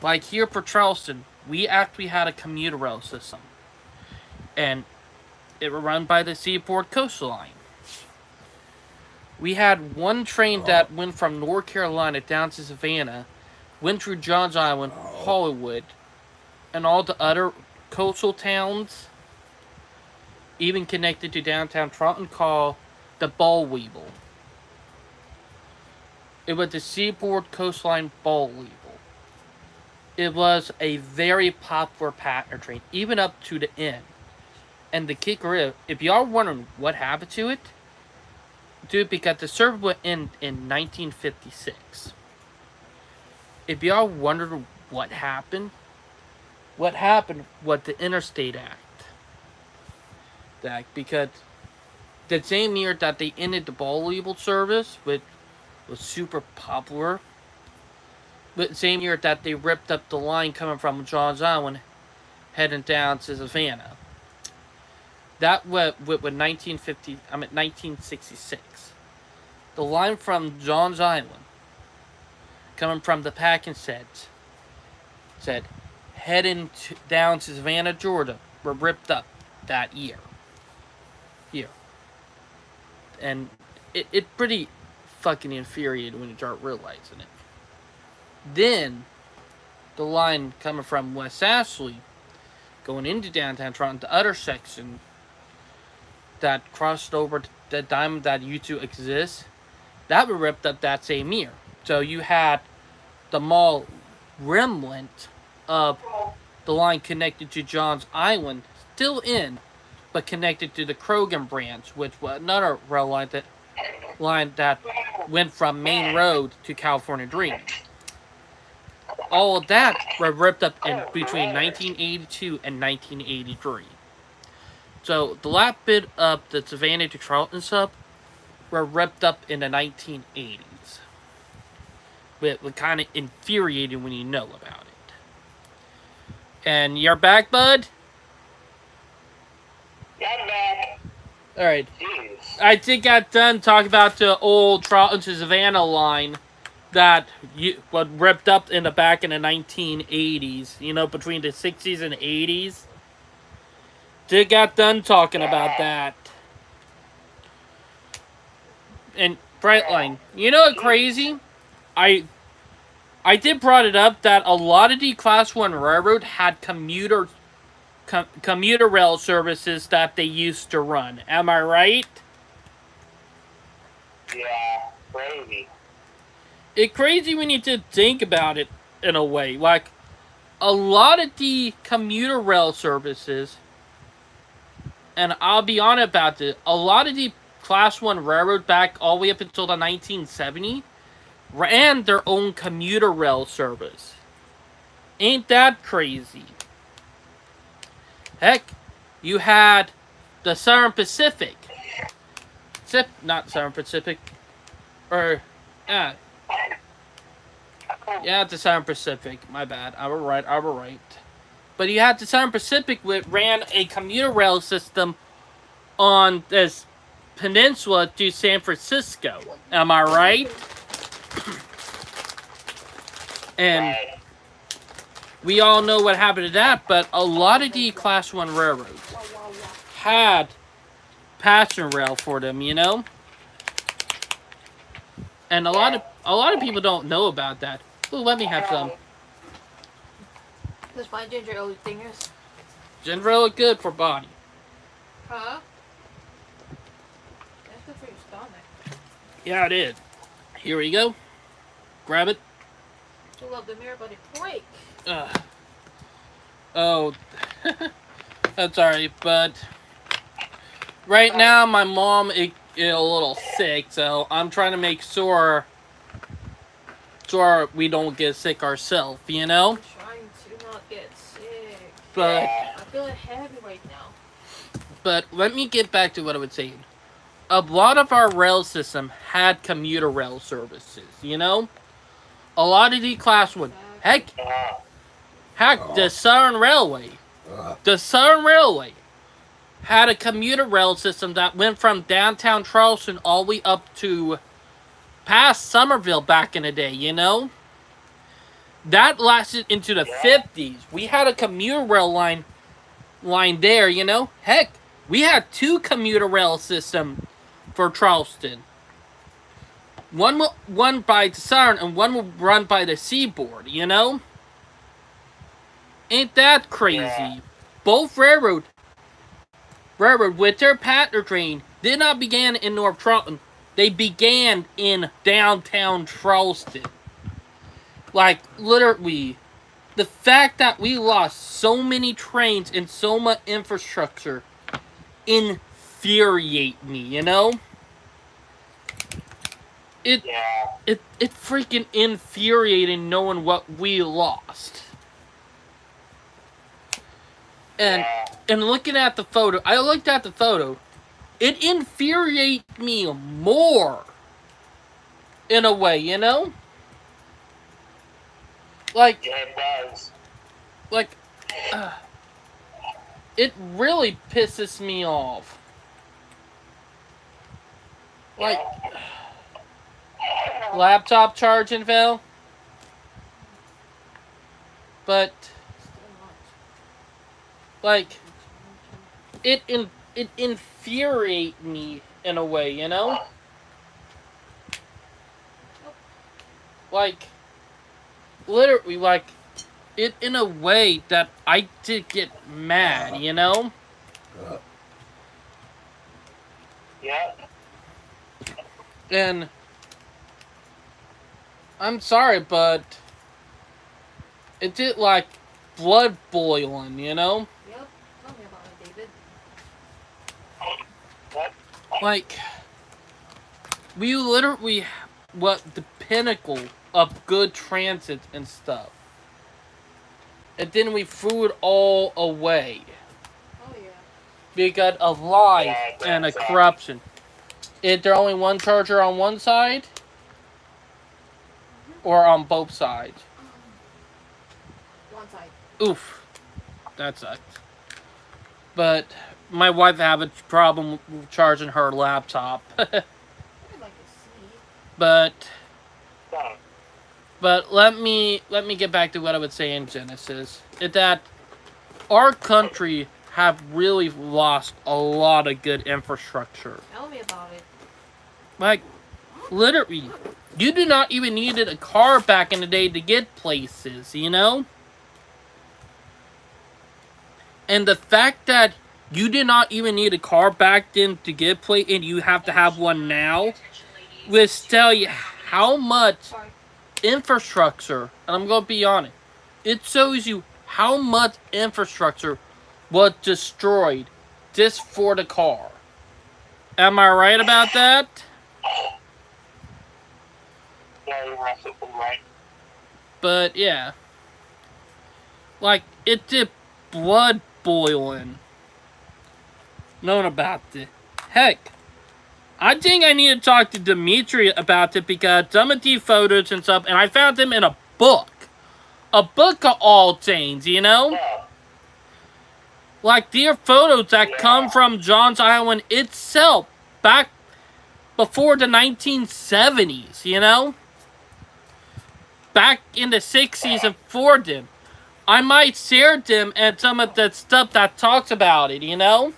Like here for Charleston, we actually had a commuter rail system. And it was run by the Seaport Coastal Line. We had one train that went from North Carolina down to Savannah, went through Johns Island, Hollywood, and all the other coastal towns, even connected to downtown Trenton, called the Ball Weevil. It was the Seaport Coastline Ball Weevil. It was a very popular passenger train, even up to the end. And the kicker is, if y'all wondering what happened to it, dude, because the service would end in 1956. If y'all wondered what happened was the Interstate Act. that because the same year that they ended the volleyball service, which was super popular, but the same year that they ripped up the line coming from Johns Island heading down to Savannah. That was with 1966. The line from Johns Island coming from the packing said heading down to Savannah, Georgia, were ripped up that year. Here. And it pretty fucking infuriating when you start realizing it. Then, the line coming from West Ashley, going into downtown Toronto, the other section that crossed over the diamond that used to exist, that were ripped up that same year. So you had the mall remnant of the line connected to Johns Island still in, but connected to the Krogan branch, which was another rail line that went from Main Road to California Dream. All of that were ripped up in between 1982 and 1983. So the last bit of the Savannah to Charlton sub were ripped up in the 1980s. It was kind of infuriating when you know about it. And you're back, bud? Yeah, I'm back. Alright. Jeez. I think I got done talking about the old Charlton to Savannah line that was ripped up in the back in the 1980s. You know, between the 60s and 80s. Just got done talking about that. And Brightline, you know what crazy? I did brought it up that a lot of the Class 1 railroad had commuter rail services that they used to run. Am I right? Yeah, crazy. It's crazy when you just think about it in a way. Like, a lot of the commuter rail services, and I'll be honest about this, a lot of the Class 1 railroad back all the way up until the 1970s ran their own commuter rail service. Ain't that crazy? Heck, you had the Southern Pacific. Not Southern Pacific. Or, yeah, the Southern Pacific. My bad. I was right. But you had the Southern Pacific, which ran a commuter rail system on this peninsula to San Francisco. Am I right? And we all know what happened to that, but a lot of the Class 1 railroads had passenger rail for them, you know? And a lot of people don't know about that. Ooh, let me have some. That's my ginger ale thingers. Ginger ale is good for body. Huh? That's good for your stomach. Yeah, it is. Here we go. Grab it. You love the mirror, but it break. Oh, that's alright, but right now my mom is a little sick, so I'm trying to make sure we don't get sick ourselves, you know? I'm trying to not get sick. But I feel heavy right now. But let me get back to what I was saying. A lot of our rail system had commuter rail services, you know? A lot of the Class 1. Heck, the Southern Railway. The Southern Railway had a commuter rail system that went from downtown Charleston all the way up to past Somerville back in the day, you know? That lasted into the 50s. We had a commuter rail line there, you know? Heck, we had 2 commuter rail systems for Charleston. One by the Southern and one will run by the Seaboard, you know? Ain't that crazy? Both railroad with their passenger train did not begin in North Charleston. They began in downtown Charleston. Like, literally, the fact that we lost so many trains and so much infrastructure infuriate me, you know? It freaking infuriating knowing what we lost. And And looking at the photo, I looked at the photo. It infuriates me more. In a way, you know? Like, Yeah, it does. like, it really pisses me off. Like, laptop charging fell. But, like, it infuriates me in a way, you know? Like, literally, like, it in a way that I did get mad, you know? Yeah. And I'm sorry, but it did like blood boiling, you know? Yep. Tell me about it, David. What? Like, we literally, what, the pinnacle of good transit and stuff. And then we threw it all away. Oh yeah. Because of lies and a corruption. Is there only one charger on one side? Or on both sides? One side. Oof. That sucks. But my wife have a problem charging her laptop. I would like to see. but Yeah. but let me get back to what I would say in Genesis. Is that our country have really lost a lot of good infrastructure. Tell me about it. Like, literally, you do not even needed a car back in the day to get places, you know? And the fact that you did not even need a car back then to get places, and you have to have one now, will tell you how much Sorry. infrastructure, and I'm going to be honest, it shows you how much infrastructure was destroyed just for the car. Am I right about that? Yeah, you're absolutely right. But yeah. Like, it did blood boiling. Knowing about it. Heck, I think I need to talk to Dimitri about it because some of these photos and stuff, and I found them in a book. A book of all things, you know? Yeah. Like, there are photos that come from Johns Island itself, back before the 1970s, you know? Back in the 60s and 40s. I might share them and some of the stuff that talks about it, you know?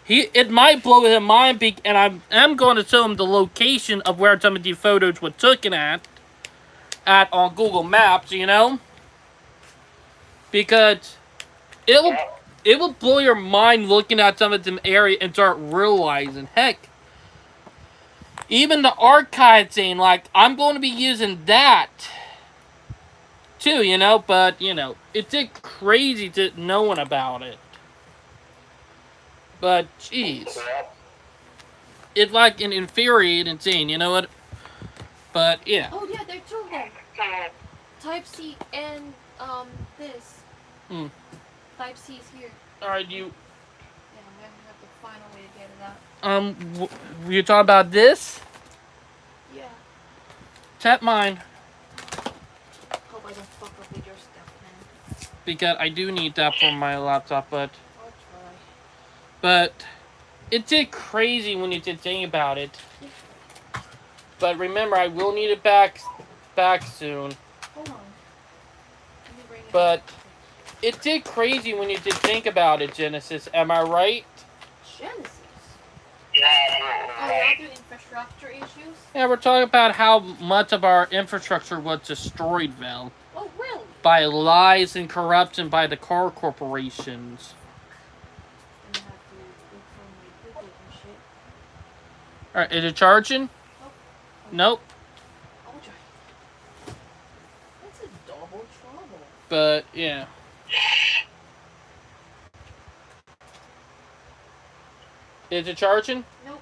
It might blow his mind, and I am going to show him the location of where some of these photos were taken at on Google Maps, you know? Because it will blow your mind looking at some of them area and start realizing, heck, even the archive thing, like, I'm going to be using that too, you know? But, you know, it's just crazy to knowing about it. But, jeez. It's like an infuriating thing, you know what? But, yeah. Oh yeah, there are two of them. Type C and this. Type C is here. Alright, Yeah, I'm gonna have to find a way to get it out. you talking about this? Yeah. Tap mine. Hope I don't fuck up with your stuff, man. Because I do need that for my laptop, but I'll try. But it did crazy when you did think about it. But remember, I will need it back soon. Hold on. Let me bring it But up. it did crazy when you did think about it, Genesis. Am I right? Genesis. Yeah, Oh, you're you're right. doing infrastructure issues? Yeah, we're talking about how much of our infrastructure was destroyed, Val, Oh, really? by lies and corruption by the car corporations. I'm gonna have to look for my Google and shit. Alright, is it charging? Oh, Nope. I'll try. That's a double trouble. But, yeah. Is it charging? Nope.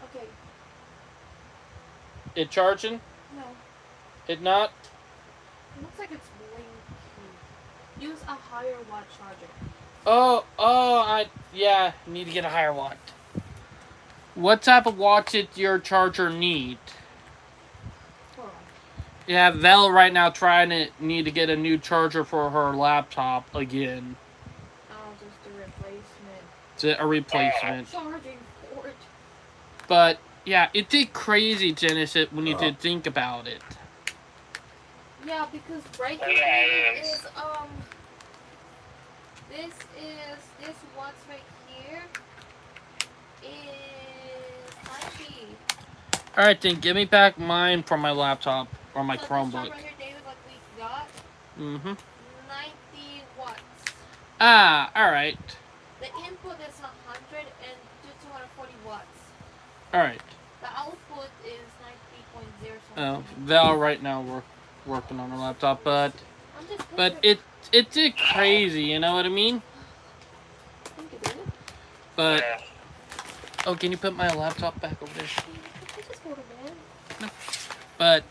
Okay. It charging? No. It not? It looks like it's blinking. Use a higher watt charger. Yeah, need to get a higher watt. What type of watch did your charger need? Yeah, Vel right now trying to need to get a new charger for her laptop again. Oh, just a replacement. It's a replacement. Charging port. But yeah, it's crazy, Genesis, when you did think about it. Yeah, because right here is this watch right here is 90. Alright, then give me back mine from my laptop or my Chromebook. This right here, David, like we got. 90 watts. Ah, alright. The input is 100 and 240 watts. Alright. The output is 90.0 something. Oh, Val right now working on her laptop, but it's crazy, you know what I mean? Thank you, David. But oh, can you put my laptop back over there? Just go to bed. No. But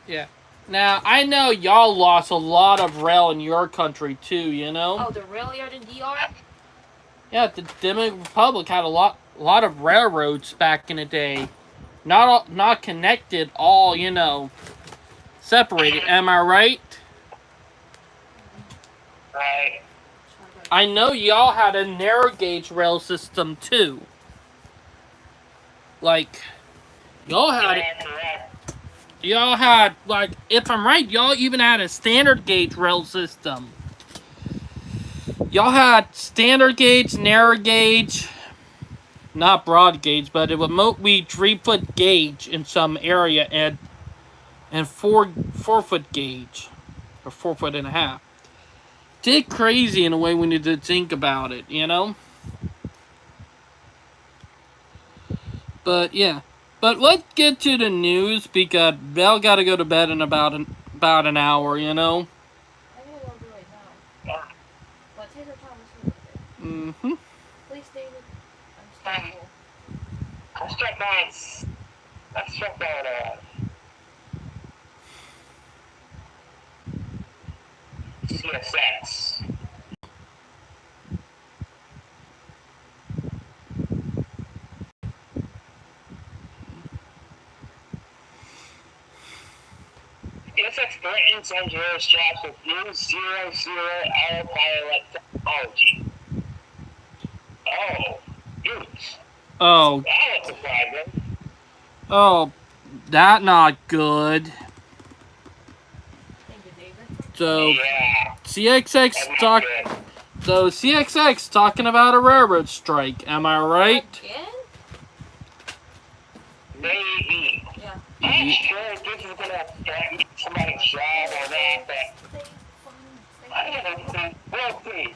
yeah. Now I know y'all lost a lot of rail in your country too, you know? Oh, the rail yard in DR? Yeah, the Dominican Republic had a lot of railroads back in the day. Not connected, all, you know, separated. Am I right? Right. I know y'all had a narrow gauge rail system too. Like, y'all had like, if I'm right, y'all even had a standard gauge rail system. Y'all had standard gauge, narrow gauge, not broad gauge, but it would be 3-foot gauge in some area and 4-foot gauge or 4.5 foot. It's crazy in a way when you did think about it, you know. But yeah, but let's get to the news because Belle got to go to bed in about an hour, you know. I gotta go do it now. But take your time with it. Mm-hmm. Please, David. I'm still full. Let's check that CSX. CSX threatens engineers' jobs with new zero autopilot technology. Oh, dudes. Oh. That was surprising. Oh, that not good. Thank you, David. So yeah. CXX talking about a railroad strike. Am I right? Again? Maybe. Yeah. I'm not sure if this is gonna threaten somebody's job or not, but I don't know. We'll see.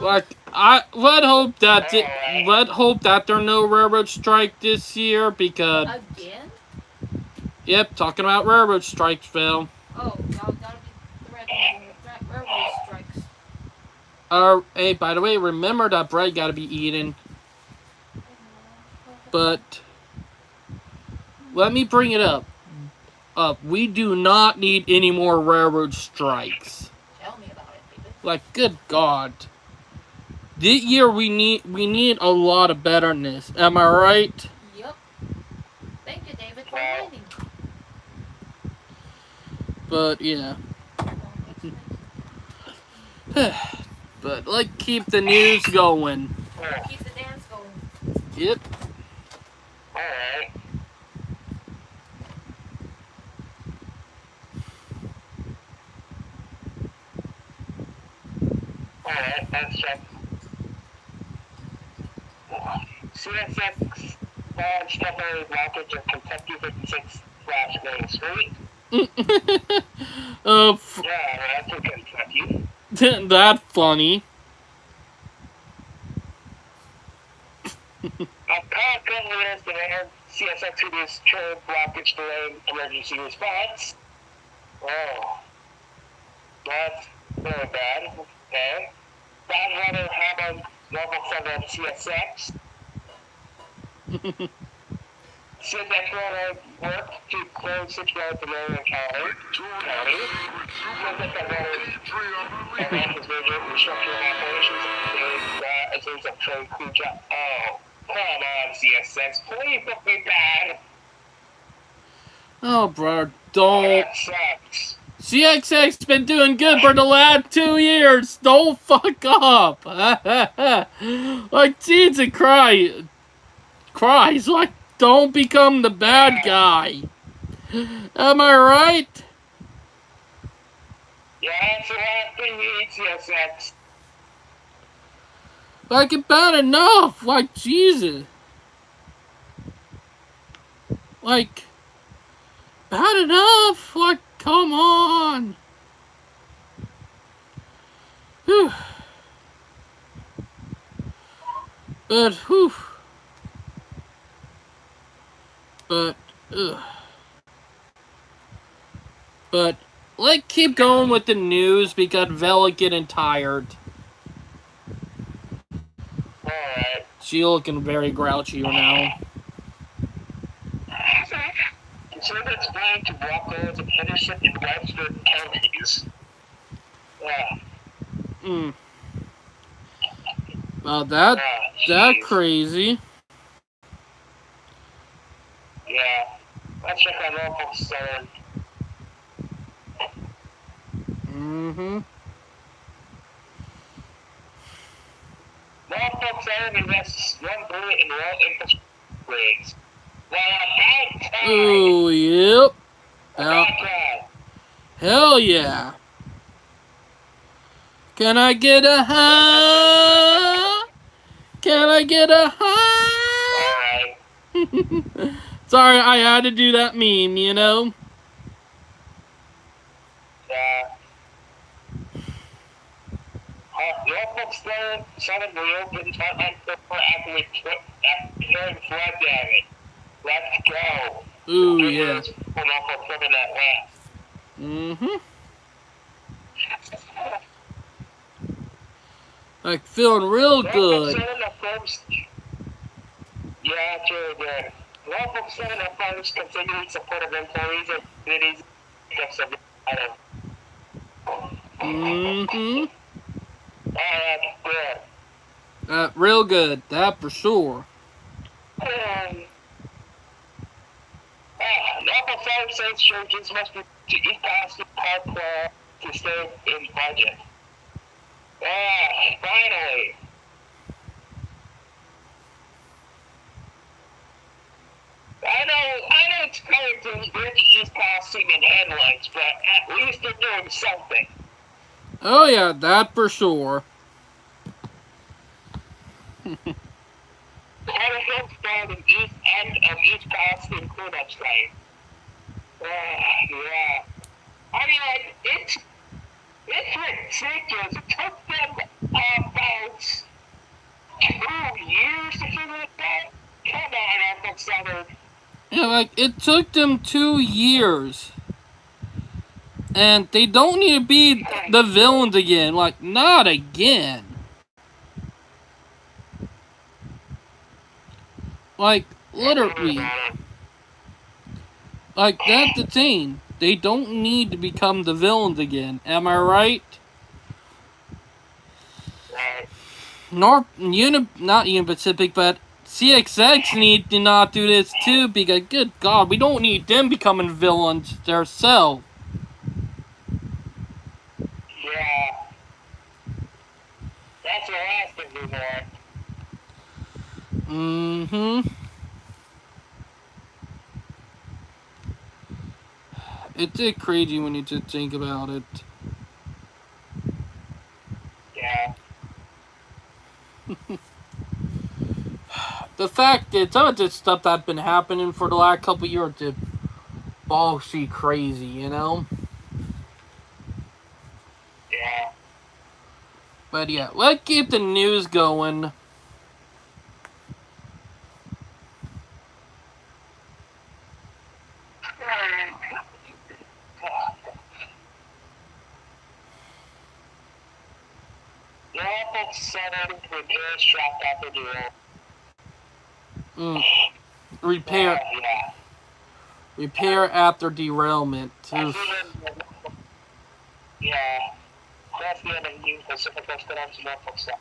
Like let's hope that there are no railroad strike this year because. Again? Yep, talking about railroad strikes, Phil. Oh, y'all gotta be threatening railroad strikes. Hey, by the way, remember that bread gotta be eaten. But let me bring it up. We do not need any more railroad strikes. Tell me about it, David. Like, good God. This year we need a lot of betterness. Am I right? Yep. Thank you, David, for reminding me. But yeah. But let's keep the news going. Keep the dance going. Yep. Alright. Alright, let's check. CSX launched temporary blockage of Kentucky 56/Main Street. Yeah, that's in Kentucky. That funny. Currently has demand CSX reduced train blockage delay emergency response. Oh, that's very bad. Okay. Bad weather happened level 7 CSX. So that's what I work to close 6 roads in Marion County. So that the road and his major restructuring operations as a trade crew job. Oh, come on, CSX. Please don't be bad. Oh, bro, don't. That sucks. CXX been doing good for the last 2 years. Don't fuck up. Like, Jesus Christ, like, don't become the bad guy. Am I right? Yeah, that's the last thing you need, CSX. Like, it's bad enough. Like, Jesus. Like, bad enough. Like, come on. Whew. But, whew. But, ugh. But, let's keep going with the news because Vela getting tired. Alright. She looking very grouchy now. Consider it's going to Rocco's and Henderson and Webster counties. Yeah. Well, that crazy. Yeah. Let's check our local center. Norfolk Southern invests $1 billion in rail infrastructure upgrades. Well, about time. Oh, yep. About time. Hell yeah. Can I get a high? Can I get a high? Alright. Sorry, I had to do that meme, you know? Yeah. Norfolk Southern reopened Heartland Football after hearing flood damage. Let's go. Ooh, yeah. For Norfolk Southern at last. Like, feeling real good. Yeah, it's really good. Norfolk Southern affirms continuing support of employees and communities of that's good. Real good. That for sure. Norfolk Southern says churches must be to eat past park to stay in budget. Finally. I know it's going to bring the East Passing in headlights, but at least they're doing something. Oh yeah, that for sure. Carter started east end of East Passing cleanup site. Yeah. I mean, like, it's ridiculous. It took them about 2 years to figure it out. Come on, Norfolk Southern. Yeah, like, it took them 2 years. And they don't need to be the villains again. Like, not again. Like, literally. Like, that's the thing. They don't need to become the villains again. Am I right? Not Union Pacific, but CXX need to not do this too, because good God, we don't need them becoming villains themselves. Yeah. That's the last thing we want. It's crazy when you just think about it. Yeah. The fact that some of this stuff that's been happening for the last couple of years is bullshit crazy, you know? Yeah. But yeah, let's keep the news going. Norfolk Southern repairs trapped out the duel. Repair. Repair after derailment. Yeah, that's the end of Union Pacific. Let's go down to Norfolk Southern.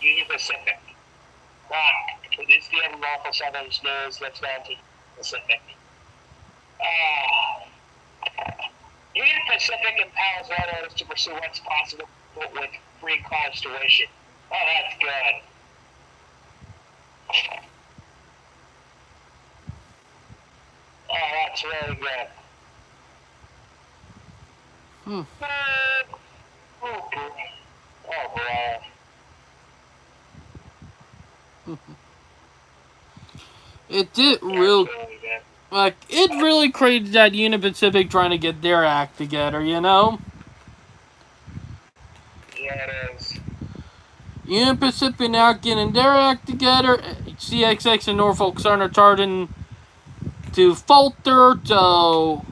Union Pacific. It's the end of Norfolk Southern's news. Let's go down to Pacific. Union Pacific empowers railroads to pursue what's possible with free college tuition. Oh, that's good. Oh, that's really good. Oh, boy. It did real. Like, it really crazy that Union Pacific trying to get their act together, you know? Yeah, it is. Union Pacific now getting their act together. CXX and Norfolk Southern are starting to falter, so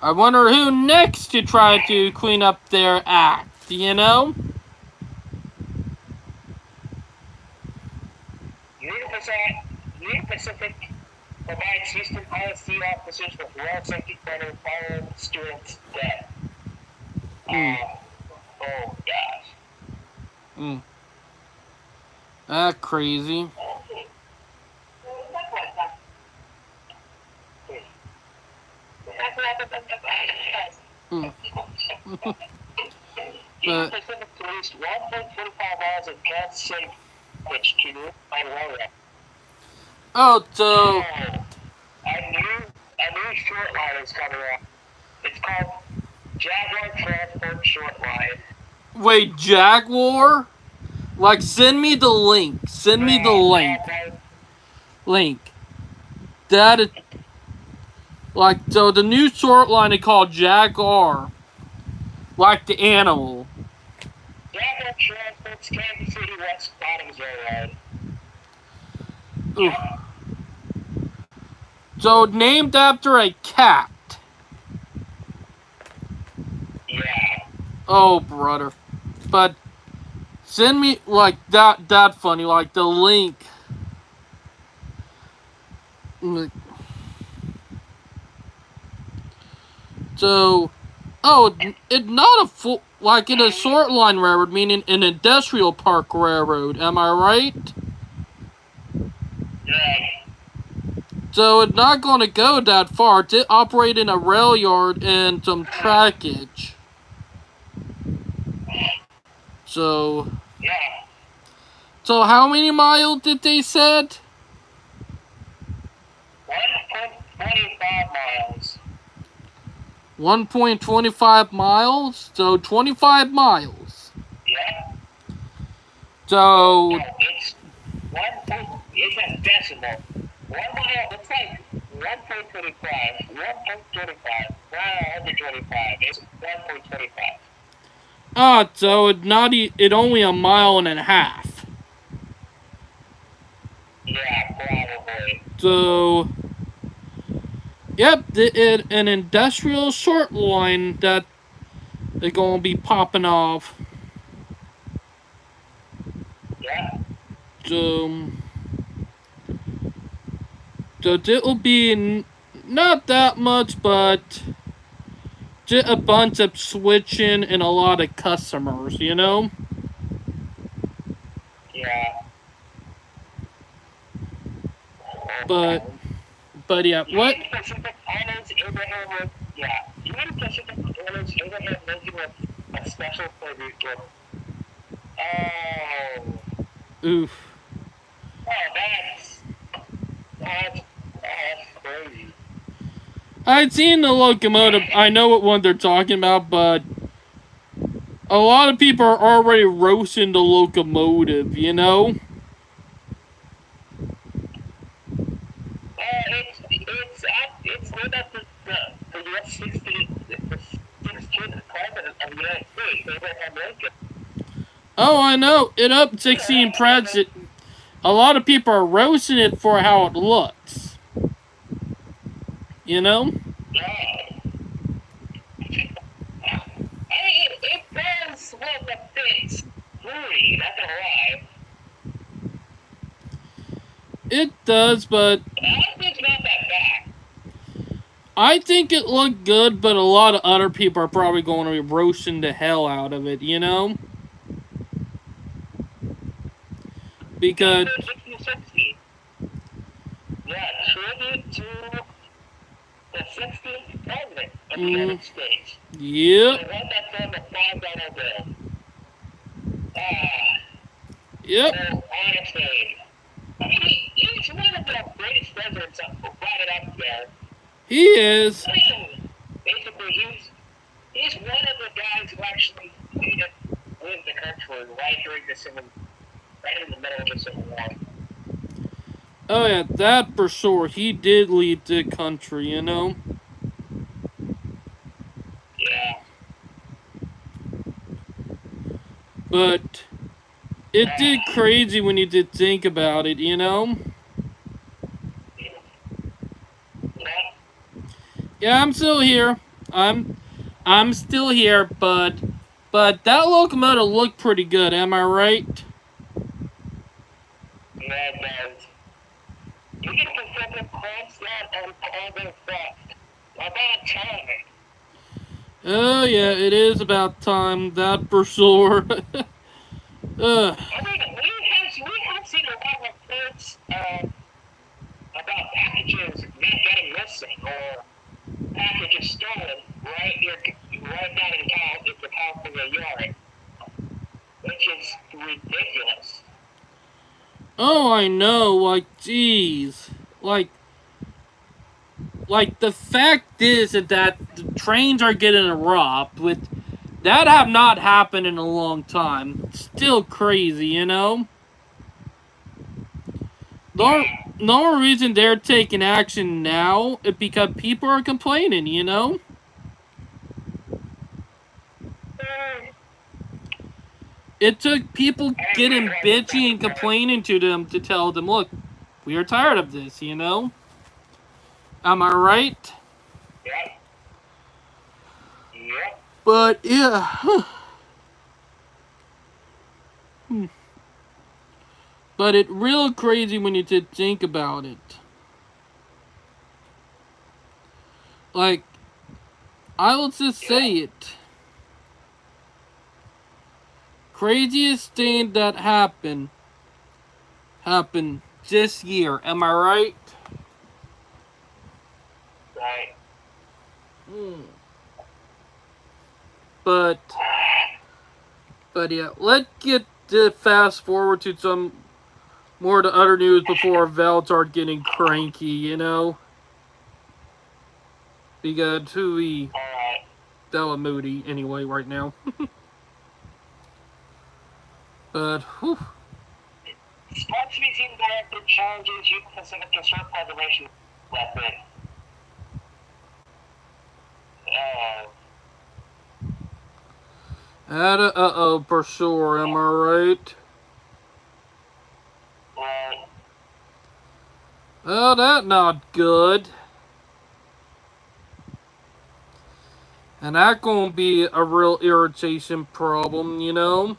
I wonder who next to try to clean up their act, you know? Union Pacific provides Houston ISD officers with road safety training following students' death. Oh, gosh. That's crazy. Union Pacific released 1.45 miles of Kansas City, which to my railroad. Oh, so A new short line is coming up. It's called Jaguar Transport Short Line. wait, Jaguar? Like, send me the link. Send me the link. Link. That is, like, so the new short line they call Jaguar. Like the animal. Jaguar transports Kansas City West Bottoms Railroad. Ooh. So named after a cat. Yeah. Oh, brother. But send me like that funny, like the link. So, oh, it's not a full, like in a short line railroad, meaning an industrial park railroad. Am I right? Yeah. So it's not going to go that far. It operate in a rail yard and some trackage. So. Yeah. So how many miles did they said? 1.25 miles. 1.25 miles? So 25 miles. Yeah. So. No, it's it's a decimal. 1 mile, it's like 1.25. 1.25. 125. It's 1.25. Ah, so it's not it only a mile and a half. Yeah, probably. So. Yep, an industrial short line that they're gonna be popping off. Yeah. So it'll be not that much, but just a bunch of switching and a lot of customers, you know? Yeah. But yeah, what? Union Pacific honors Abraham Lincoln. Yeah. Union Pacific honors Abraham Lincoln with a special tribute gift. Oh. Oof. Oh, that's crazy. I'd seen the locomotive. I know what one they're talking about, but a lot of people are already roasting the locomotive, you know? It's named after the U.S. 16th president of the United States, Abraham Lincoln. Oh, I know. It up 16 president. A lot of people are roasting it for how it looks. You know? Yeah. It does look a bit fruity, not gonna lie. does, but I think it's not that bad. I think it looked good, but a lot of other people are probably going to be roasting the hell out of it, you know? Because, Yeah, tribute to the 16th president of the United States. yep, They want that from a $5 bill. yep, So, honestly, he's one of the greatest presidents who brought it up there. he is. I mean, basically, he's one of the guys who actually lead the country right during the right in the middle of the Civil War. Oh yeah, that for sure. He did lead the country, you know? Yeah. But it did crazy when you did think about it, you know? Yeah, I'm still here. I'm still here, but that locomotive looked pretty good, am I right? Yeah, it does. You can consider close that on August 1st. About time. Oh yeah, it is about time, that for sure. I mean, we have seen a lot of reports about packages not getting missing or packages stolen right down in the California yard, which is ridiculous. Oh, I know, like, jeez. Like, the fact is that the trains are getting robbed, with that have not happened in a long time. Still crazy, you know? The only reason they're taking action now is because people are complaining, you know? It took people getting bitchy and complaining to them to tell them, look, we are tired of this, you know? Am I right? Yep. Yep. But, yeah. But it real crazy when you did think about it. Like, I will just say it. Craziest thing that happened this year. Am I right? Right. But yeah, let's get fast forward to some more of the other news before Val starts getting cranky, you know? Because who Della moody anyway right now. But whew. Sports Museum Director challenges Union Pacific Historic Preservation Record. Uh-oh, for sure, am I right? Right. Oh, that not good. And that gonna be a real irritation problem, you know?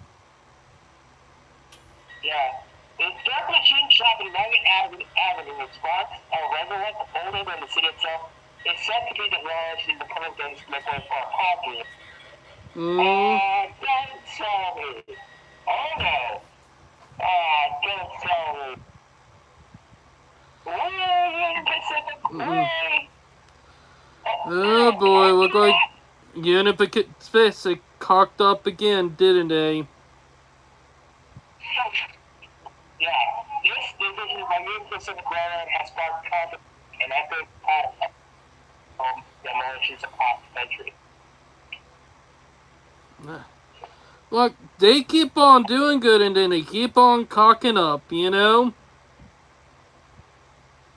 Yeah. The historic machine shop in Margaret Avenue, Sparks, a resident older than the city itself, is set to be demolished in the coming days to make way for a parking. Don't tell me. Oh no. Don't tell me. Way, Pacific Way. Oh boy, look like Union Pacific cocked up again, didn't they? Yeah, this division by Union Pacific Railroad has sparked conflict and echoed demolitions across the country. Look, they keep on doing good and then they keep on cocking up, you know?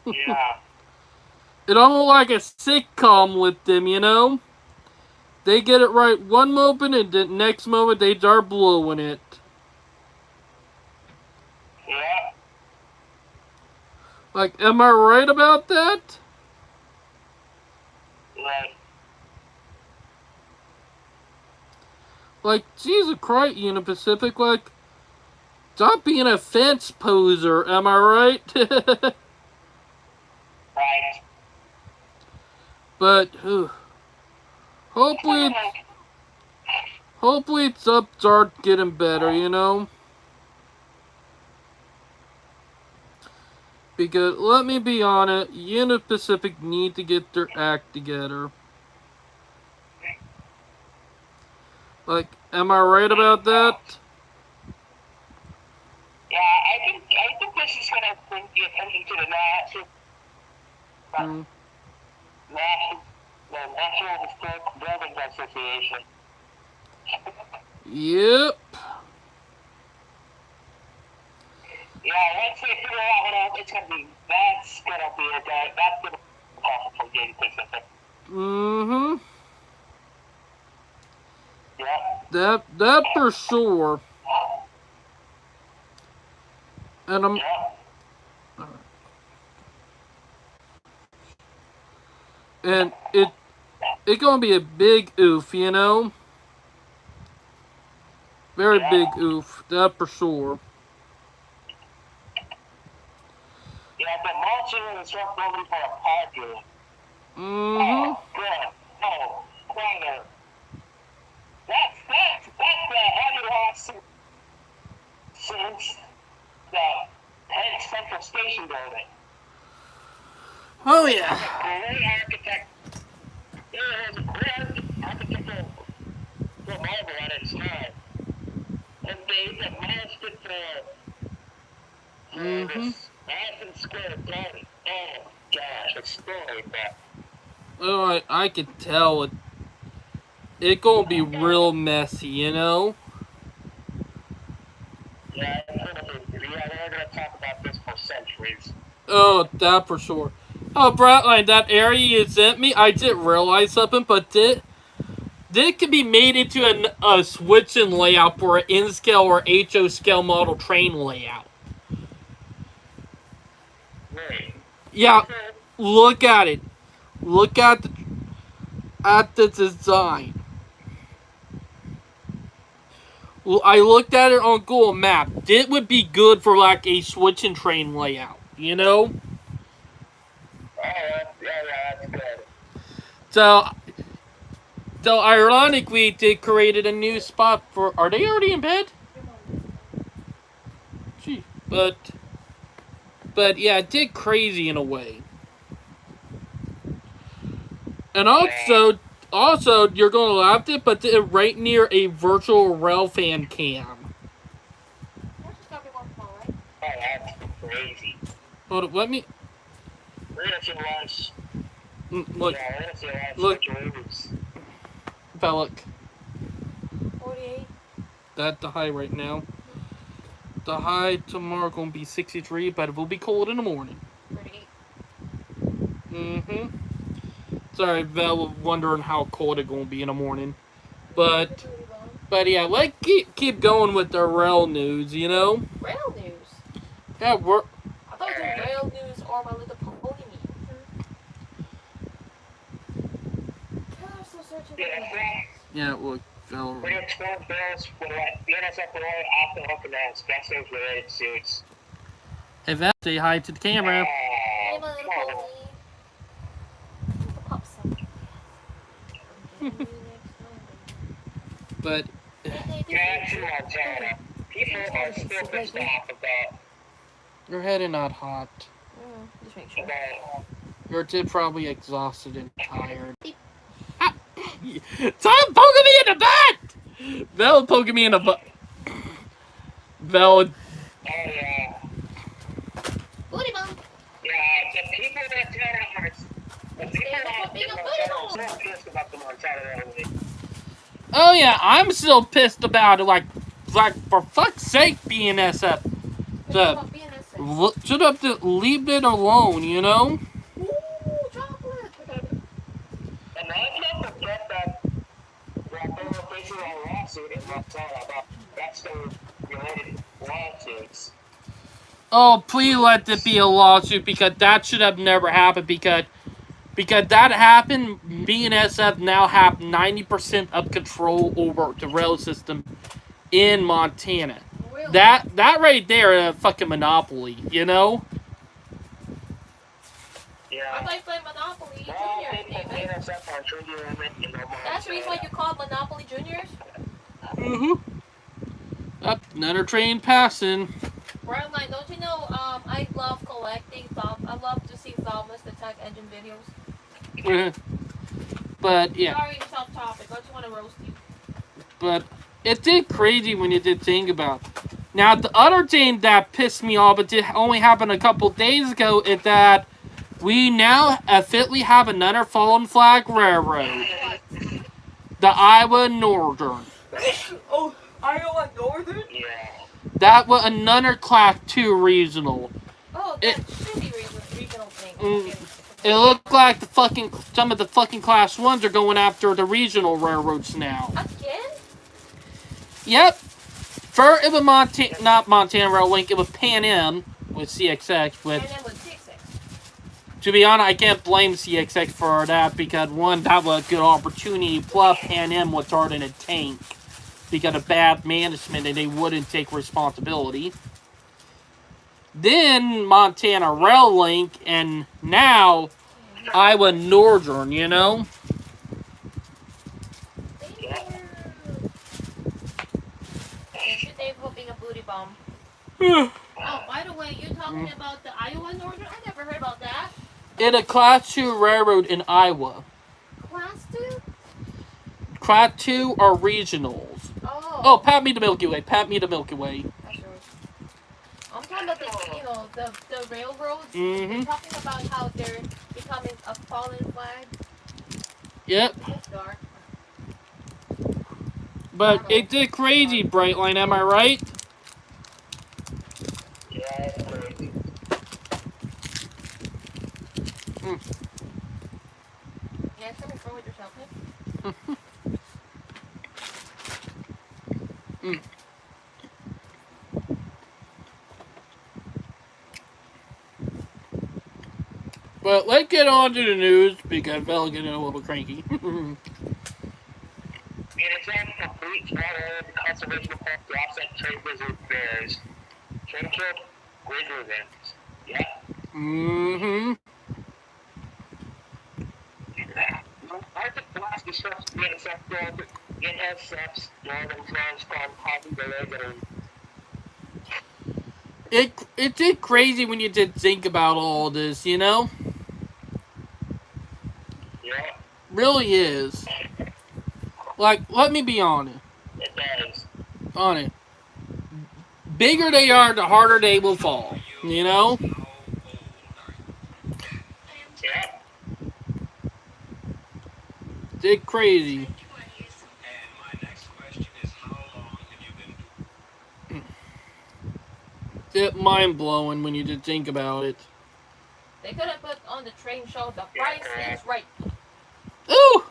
Yeah. It's almost like a sitcom with them, you know? They get it right one moment and the next moment they start blowing it. Yeah. Like, am I right about that? Right. Like, Jesus Christ, Union Pacific, like, stop being a fence poser, am I right? But hopefully, it's up start getting better, you know. Because let me be honest, Union Pacific need to get their act together. Like, am I right about that? Yeah, I think this is gonna bring the attention to the National Historic Buildings Association. Yep. Yeah, once they figure out what else it's gonna be, that's gonna be awesome for Union Pacific. Mm-hmm. Yeah. That for sure. And I'm. Yeah. And it gonna be a big oof, you know. Very big oof. That for sure. Yeah, the mulching and stuff building for a parking. Mm-hmm. Oh, good. Oh, corner. That's the heavy lawsuit since the Penn Central Station building. Oh yeah. Great architect. There was a great architectural marvel at its time. And they demolished it for this Madison Square Garden. Oh gosh, it's still like that. Oh, I could tell it gonna be real messy, you know. Yeah, it's gonna be. Yeah, they're gonna talk about this for centuries. Oh, that for sure. Oh, Bradline, that area you sent me, I didn't realize something, but it could be made into a switching layout for an N-scale or HO scale model train layout. Right. Yeah, look at it. Look at the design. I looked at it on Google Maps. It would be good for like a switching train layout, you know? Oh, yeah, that's good. So ironically, they created a new spot for. Are they already in bed? Gee, but yeah, it did crazy in a way. And also, you're gonna laugh at it, but they're right near a virtual rail fan cam. Oh, that's crazy. Hold on, let me. We're gonna see lunch. Look, Yeah, we're gonna see lunch. look. Moves. Look. 48. That's the high right now. The high tomorrow gonna be 63, but it will be cold in the morning. 38. Mm-hmm. Sorry, Val, wondering how cold it gonna be in the morning. But yeah, let's keep going with the rail news, you know? Rail news? Yeah, I thought it was rail news or My Little Pony. I'm so searching. Yeah, look, Val. We're gonna 12 bills for what the NSF will off the hook announced specials related suits. Hey, Val, say hi to the camera. Hey, My Little Pony. The pop song. But Yeah, to Montana. People are still pissed off about. your head is not hot. Just make sure. You're probably exhausted and tired. Stop poking me in the butt! Val poking me in the butt. Val. Oh, yeah. Booty bump. Yeah, the people that turn out the people out in Montana are so pissed about the Montana Railway. Oh yeah, I'm still pissed about it. Like for fuck's sake, BNSF. Should have to leave it alone, you know. Ooh, chocolate. And let's not forget that they were facing a lawsuit in Montana about related lawsuits. Oh, please let it be a lawsuit because that should have never happened because that happened. BNSF now have 90% of control over the rail system in Montana. Really? That right there, a fucking monopoly, you know. Yeah. I like playing Monopoly. Juniors, David. That's the reason why you call it Monopoly Juniors? Up, another train passing. Brian, don't you know, I love collecting I love to see Thomas the Tank Engine videos. But, yeah. Sorry, tough topic. I just want to roast you. But it did crazy when you did think about it. Now, the other thing that pissed me off, but it only happened a couple days ago, is that we now officially have another fallen flag railroad. The Iowa Northern. Oh, Iowa Northern? Yeah. That was another Class 2 regional. Oh, that shitty regional thing. It looked like some of the fucking Class 1s are going after the regional railroads now. Again? Yep. First, it was not Montana Rail Link, it was Pan Am with CXX. Pan Am with CXX. To be honest, I can't blame CXX for that because, one, that was a good opportunity. Plus, Pan Am was hard in a tank because of bad management and they wouldn't take responsibility. Then Montana Rail Link, and now Iowa Northern, you know? Dave hoping a booty bomb. Oh, by the way, you're talking about the Iowa Northern? I never heard about that. In a Class 2 railroad in Iowa. Class 2? Class 2 are regionals. Oh, pat me the Milky Way. Pat me the Milky Way. I'm talking about the railroads. Mm-hmm. They're talking about how they're becoming a fallen flag. Yep. It's dark. But it did crazy, Brightline, am I right? Yeah, it's crazy. Yeah, something wrong with yourself, Nick? But let's get on to the news because Bell's getting a little cranky. In effect, complete water conservation plan to offset trade blizzard bears. Trade killed grizzly events. Yeah. Mm-hmm. Arctic blast disrupts the NSF's northern transform causing delays that are. It did crazy when you did think about all this, you know? Yeah. Really is. Like, let me be honest. It does. On it. Bigger they are, the harder they will fall. You know? Yeah. It's crazy. It's mind blowing when you did think about it. They could have put on the train show the price is right. Ooh!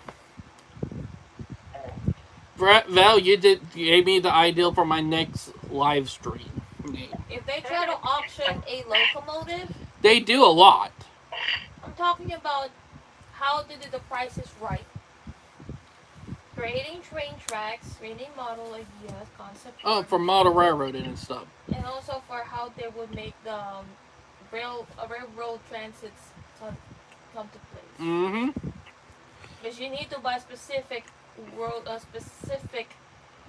Val, you gave me the ideal for my next live stream. If they try to auction a locomotive, they do a lot. I'm talking about how to do the prices right. Creating train tracks, creating model ideas, concept. Oh, for model railroading and stuff. And also for how they would make the railroad transits come to place. Mm-hmm. Because you need to buy a specific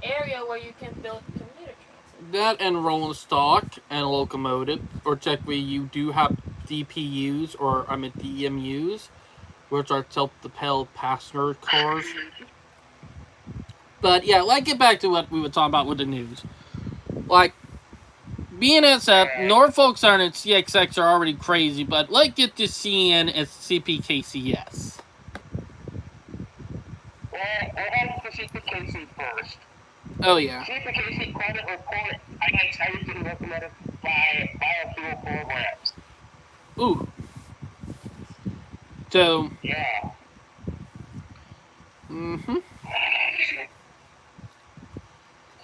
area where you can build commuter transit. That and rolling stock and locomotive, or technically you do have DPUs DMUs, which are self-propelled passenger cars. But yeah, let's get back to what we were talking about with the news. Like, BNSF, Norfolk Southern and CXX are already crazy, but let's get to CN and CPKCS. Well, I have to CPKC first. Oh yeah. CPKC credit report highlights how you can locomotive by biofuel programs. Ooh. So. Yeah. Mm-hmm.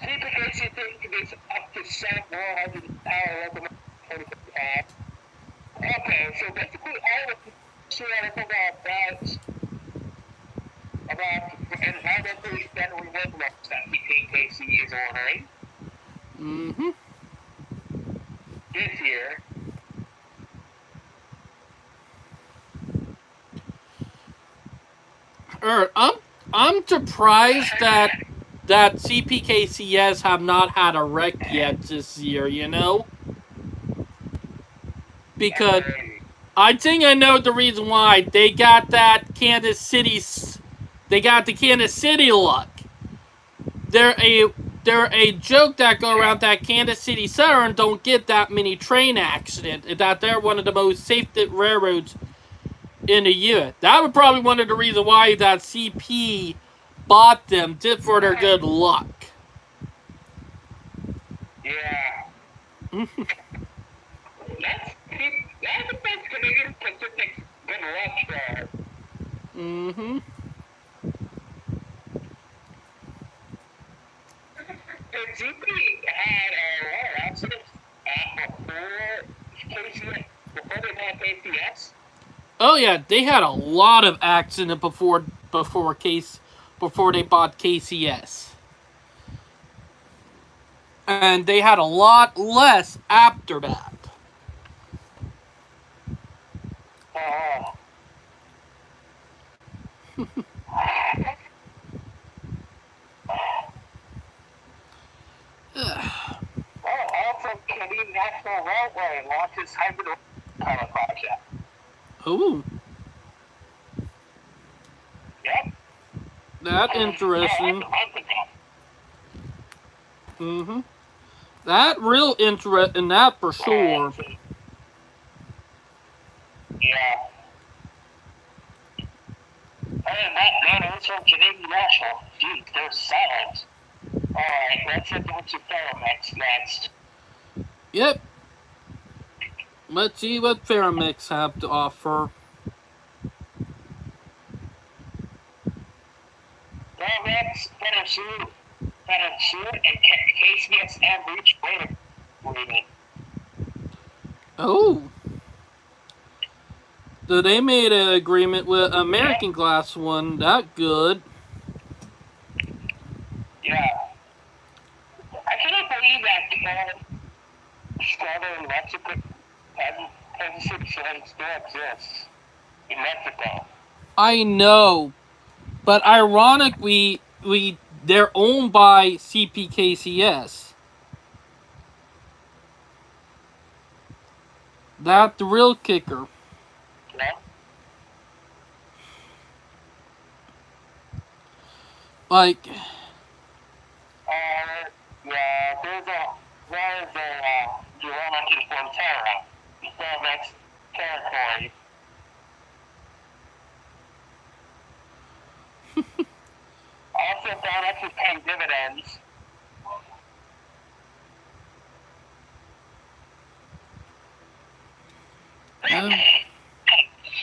CPKC thinks it's up to 700 power locomotive 2055. Okay, so basically all the theoretical about environmentally friendly locomotives that CPKC is ordering. Mm-hmm. This year. I'm surprised that CPKCS have not had a wreck yet this year. You know, because I think I know the reason why. They got that Kansas City. They got the Kansas City luck. They're a joke that go around that Kansas City Southern don't get that many train accidents. That they're one of the most safe railroads in the year. That was probably one of the reasons why that CP bought them, just for their good luck. Yeah. That's the best Canadian Pacific good luck there. Mm-hmm. The GP had a lot of accidents before they had KCS. Oh yeah, they had a lot of accident before they bought KCS. And they had a lot less after that. Oh. Also, Canadian National Railway launches hybrid power project. Ooh. Yep. That interesting. Mm-hmm. That real interest in that for sure. Yeah. And that is from Canadian National. Dude, they're silent. Alright, let's head on to Ferromex next. Yep. Let's see what Ferromex have to offer. Ferromex, Federsud, and KCSM reached rate agreement. Oh. So they made an agreement with American Glass one. That good. Yeah. I cannot believe that Southern Mexico still exists in Mexico. I know, but ironically, they're owned by CPKCS. That's the real kicker. Yeah. Like, yeah, there's a development in Frontera, Ferromex territory. Also, Ferromex is paying dividends.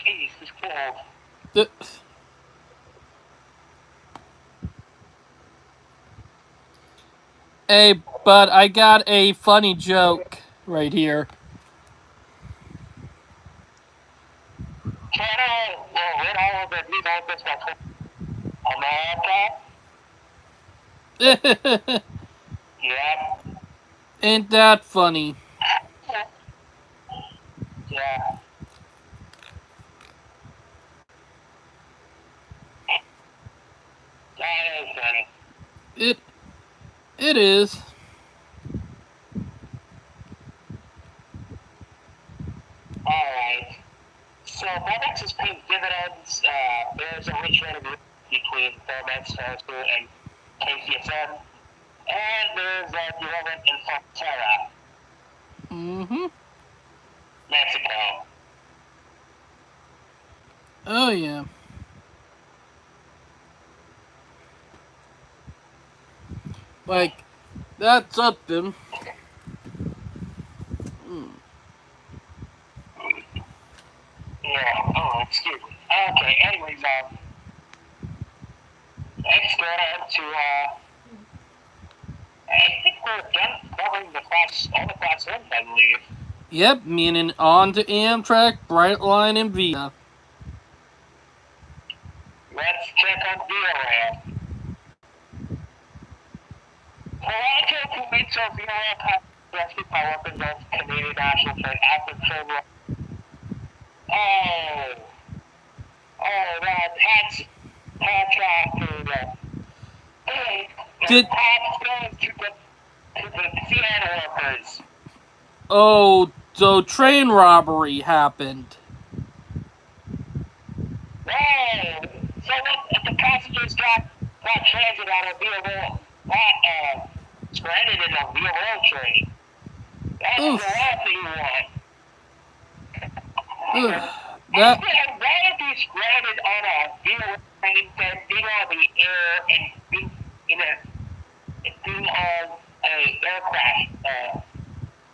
Jeez, it's cold. Hey, but I got a funny joke right here. Canada will win all of the League Olympics by America. Yep. Ain't that funny? Yeah. That is funny. It is. Alright. So Ferromex is paying dividends. There's a rich rate agreement between Ferromex, Ferromex, and KCSM. And there's a development in Frontera, Mm-hmm. Mexico. Oh, yeah. Like, that's something. Yeah, oh, excuse me. Okay, anyways, let's go on to, I think we're done covering all the class 1, I believe. Yep, meaning on to Amtrak, Brightline, and Via. Let's check on VRAM. Toronto commutes of VRAM have rescued by weapons of Canadian National Train after train. Oh, that's contract Did goes to the Seattle workers. oh, so train robbery happened. Whoa! So what, the passengers got transit on a real world, stranded in a real world train. That's Oof. the last thing you want. Ugh, that Why are they stranded on a real world train than being on the air and being being on a air crash,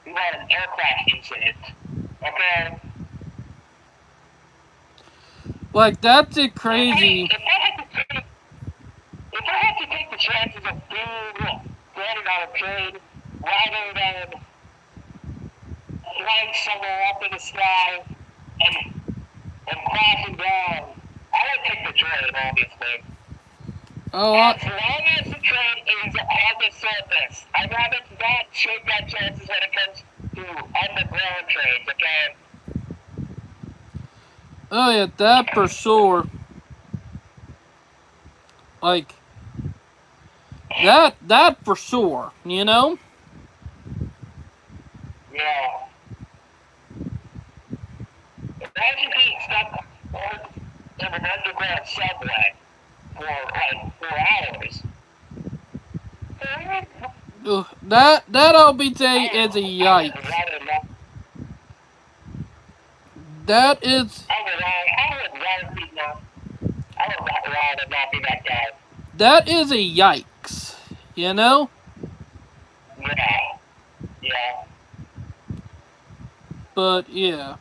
being on an air crash incident? Okay? like that's it crazy. If I had to take the chances of being stranded on a train rather than flying somewhere up in the sky and crashing down, I would take the train, obviously. Oh, As long as the train is on the surface, I'd rather not take my chances when it comes to underground trains, okay? oh yeah, that for sure. Like that for sure. You know. Yeah. Imagine being stuck in an underground subway for like 4 hours. Ugh, that I'll be saying is a I would yikes. rather not. That is I would rather not be that guy. that is a yikes. You know. Yeah. Yeah. But yeah,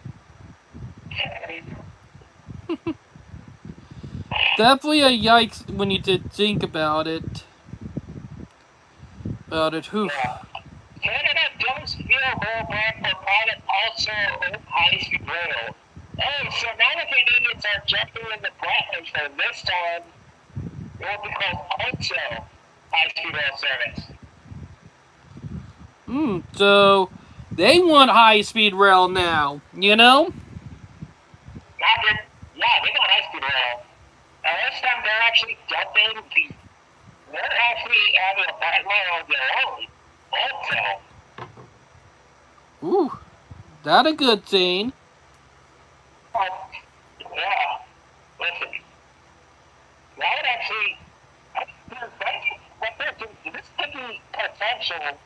definitely a yikes when you did think about it. Whew. Yeah. Canada does feel more bad for private also high-speed rail. Oh, so now the Canadians are jumping in the Bratland for this time. It will be called also high-speed rail service. So they want high speed rail now. You know. They got high-speed rail. Now this time they're actually they're actually having a Bratland on their own. Also. Ooh, that a good thing. Yeah. Listen, that would actually, what they're doing, this could be potential.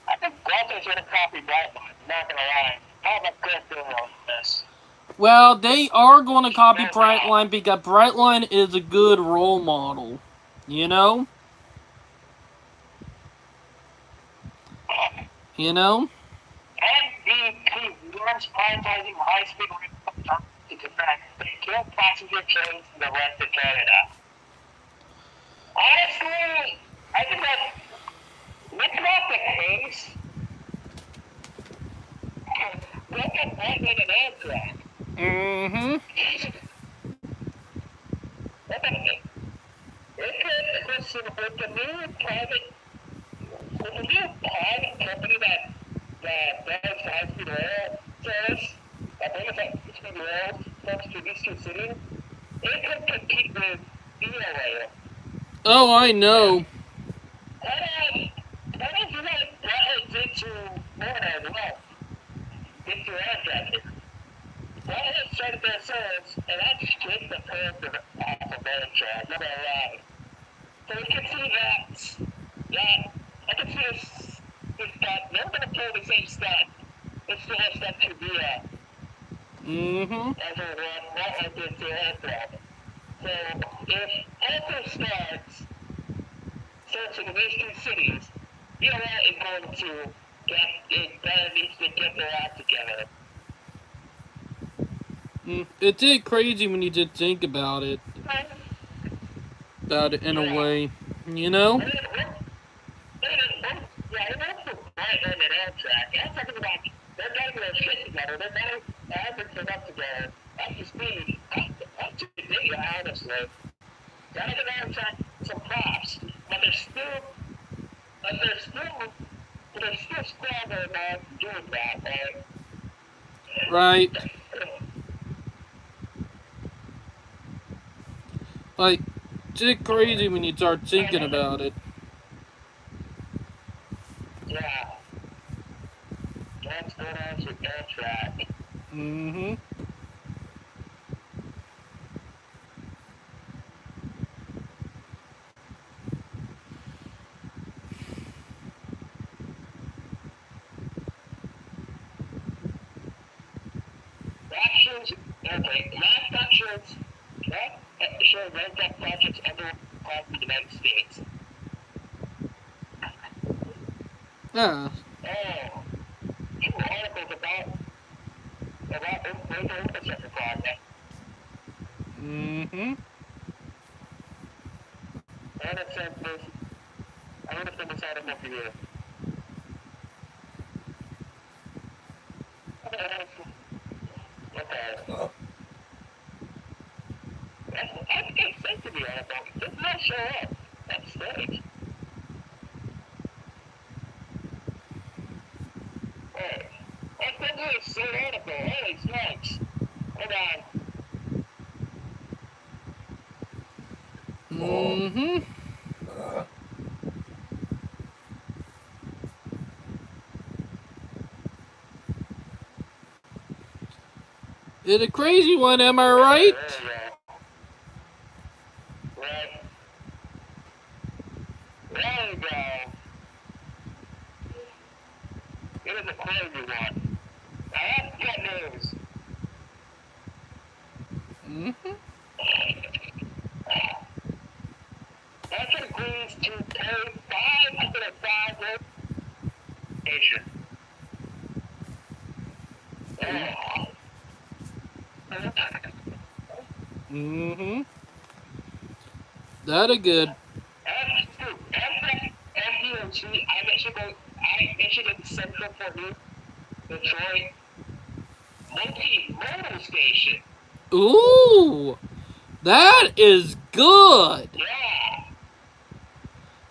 I think Delta's going to copy Brightline, not going to lie. I have a good feeling on this. Well, they are going to copy Brightline because Brightline is a good role model. You know? You know? And the ones prioritizing high-speed rail to connect the kill passenger trains to the rest of Canada. Honestly, I think that's not the case. Look at Brightline and Amtrak. Mm-hmm. Look at it. With the new private company that does high-speed rail service, that brings high-speed rail folks to these two cities, it could compete with Via Rail. Oh, I know. That is what Bratland's into Florida as well. Into Amtrak. Bratland started their service, and that's straight the curve off of Amtrak, no matter what. So we can see that I can see if that they're going to pull the same stunt. It's still a step to Via. Mm-hmm. As a what did to Amtrak. So if Amtrak starts searching these two cities, Via is going to needs to get their act together. It's crazy when you did think about it. About it in a way. You know? Brightland and Amtrak. I'm talking about they're getting their shit together. They're getting everything up together. Up to speed. Up to date, honestly. Gotta give Amtrak some props. But they're still struggling on doing that, right? Right. Like, It's crazy when you start thinking about it. Yeah. That's what I should air track. Mm-hmm. Actions, okay, manufacturers, that show red tech projects everywhere across the United States. Yeah. Oh, two articles about infrastructure project. Mm-hmm. And it says this, I'm going to send this article to you. Okay. That's good sense to the article. It does not show up. That's strange. Oh, I think it's the same article. Holy smokes. Hold on. Mm-hmm. It's a crazy one, am I right? Right. There we go. It is a crazy one. I have good news. Mm-hmm. That agrees to pay $500,000 nation. Mm-hmm. That a good. I mentioned in Central for New Detroit multi-modal station. Ooh, that is good. Yeah.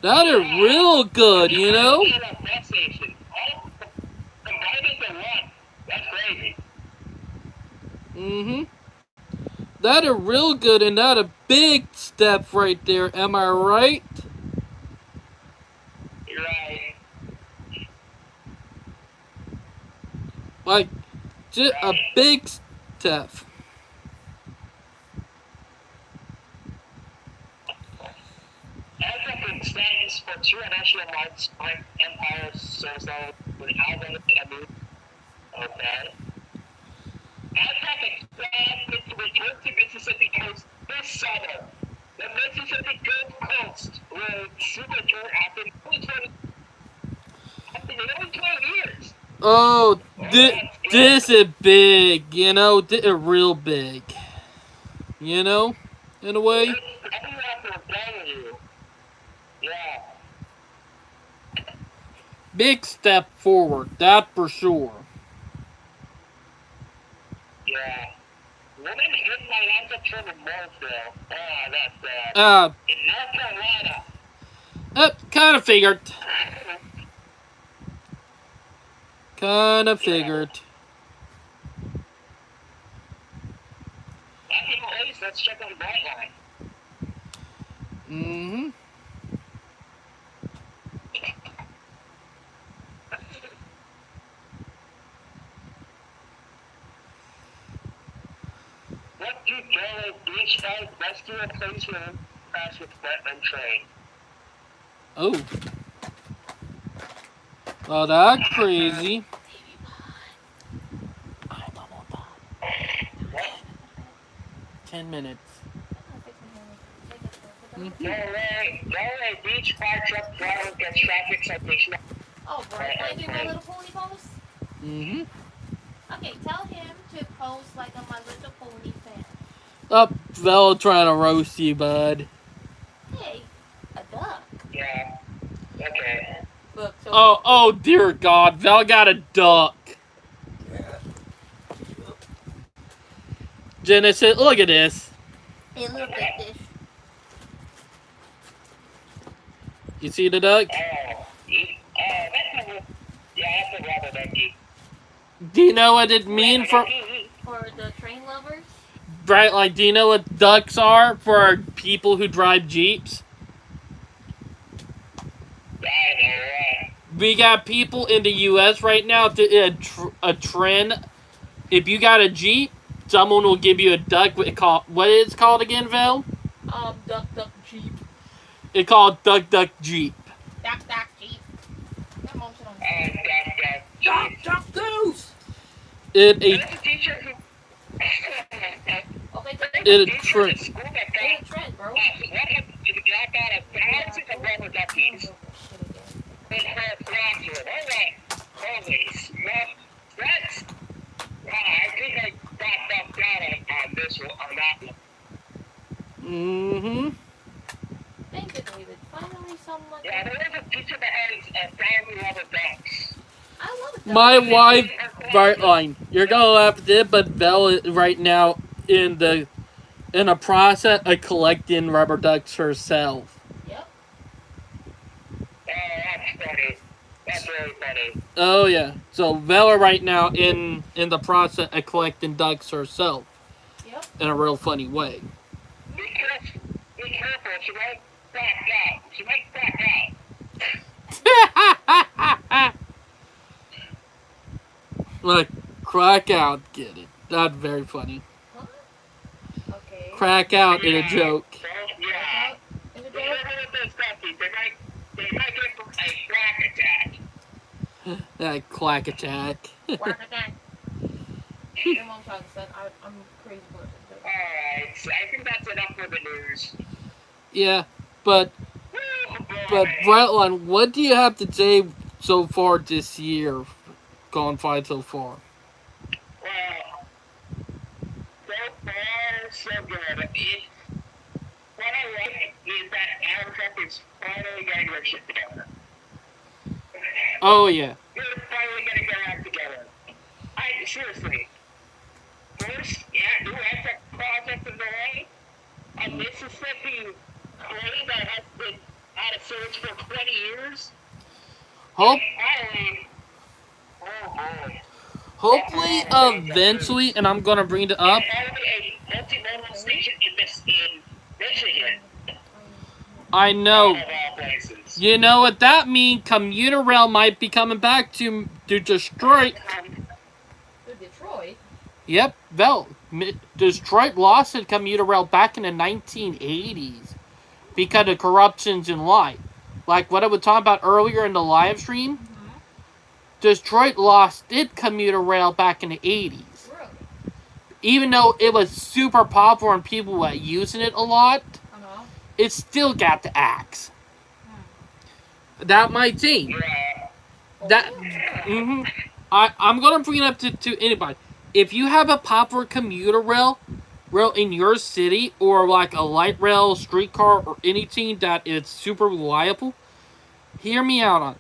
That is real good, you know? Bus station. All combined into one. That's crazy. Mm-hmm. That is real good, and that a big step right there, am I right? You're right. Like, just a big step. Africa stands for two national marks, Empire, so with Alvin and Abu. Okay. Aztec expanded to return to Mississippi coast this summer. The Mississippi Gulf Coast will soon return after nearly 20 years. Oh, this is big, you know? This is real big. You know? In a way? Yeah. Big step forward, that for sure. Yeah. Woman hit by Alcatraz in Mooresville. Oh, that's bad. In North Carolina. Kind of figured. Kind of figured. Let's check on Brightline. Mm-hmm. What do Jello Beach Fight rescue a place where crash with Wetland train? Oh. Oh, that's crazy. What? 10 minutes. Delray Beach Fire Truck driver gets traffic citation. Oh, right. Can I do my little pony post? Mm-hmm. Okay, tell him to post like a My Little Pony fan. Oh, Vel trying to roast you, bud. Hey, a duck. Yeah. Okay. Look, so Oh, dear God. Val got a duck. Genesis, look at this. hey, look at this. You see the duck? That's a rubber ducky. Do you know what it means for the train lovers? right? Like, do you know what ducks are for people who drive Jeeps. Yeah, I know, right? We got people in the U.S. right now, a trend. If you got a Jeep, someone will give you a duck. What is it called again, Val? Duck Jeep. It's called Duck Jeep. Duck Jeep. My mom said on Duck. Goose! There's a teacher who... Okay, It's Teacher true. at school that got... it's a trend, bro. What happened to the guy got 1,000 of rubber duckies in her classroom? Alright. Holy smoke. That's... Wow, I think I got bumped out on this one, on that one. Mm-hmm. Thank you, David. Finally, someone. Yeah, there was a teacher that has 1,000 rubber ducks. I love it. My wife, right line. You're gonna laugh at it, but Belle is right now in a process of collecting rubber ducks herself. Yep. Oh, that's funny. That's really funny. Oh yeah. So Bella right now in the process of collecting ducks herself. Yep. In a real funny way. Be careful. She might back out. Like crack out, get it. That's very funny. Huh? Okay. Crack out in a joke. Yeah. Is it Be David? careful with those duckies. They might get a quack attack. That quack attack. Quack attack. Your mom talks that I'm a crazy person. Alright, so I think that's enough for the news. Yeah, but Oh, boy. Bretland, what do you have to say so far this year? Gone fine so far. Well, so far, so good. What I like is that Amtrak is finally getting their shit together. Oh yeah. They're finally getting their act together. Seriously. First, new Amtrak project in the way. A Mississippi train that has been out of service for 20 years. Hope Finally. Oh boy. hopefully eventually, and I'm gonna bring it up. Finally a multimodal station in Michigan. I know. Of all places. You know what that means? Commuter rail might be coming back to Detroit. To Detroit. Yep, Detroit lost its commuter rail back in the 1980s because of corruptions in life. Like what I was talking about earlier in the live stream. Mm-hmm. Detroit lost its commuter rail back in the 80s. Really? Even though it was super popular and people were using it a lot, it still got the axe. That might seem. Yeah. That, I'm gonna bring it up to anybody. If you have a popular commuter rail in your city, or like a light rail, streetcar, or anything that is super reliable, hear me out on it.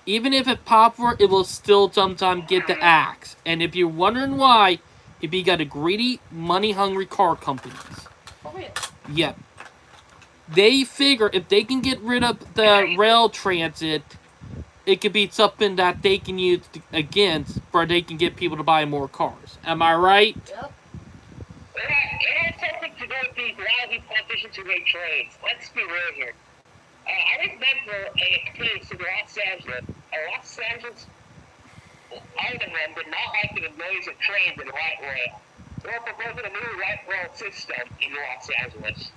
Even if it's popular, it will still sometimes get the axe. And if you're wondering why, if you got a greedy, money-hungry car companies. Oh, really? Yep. They figure if they can get rid of the rail transit, it could be something that they can use against, where they can get people to buy more cars. Am I right? Yep. It has something to do with these lousy politicians who make trains. Let's be real here. I remember a case in Los Angeles. Los Angeles alderman did not like the noise of trains in light rail. They were proposing a new light rail system in Los Angeles.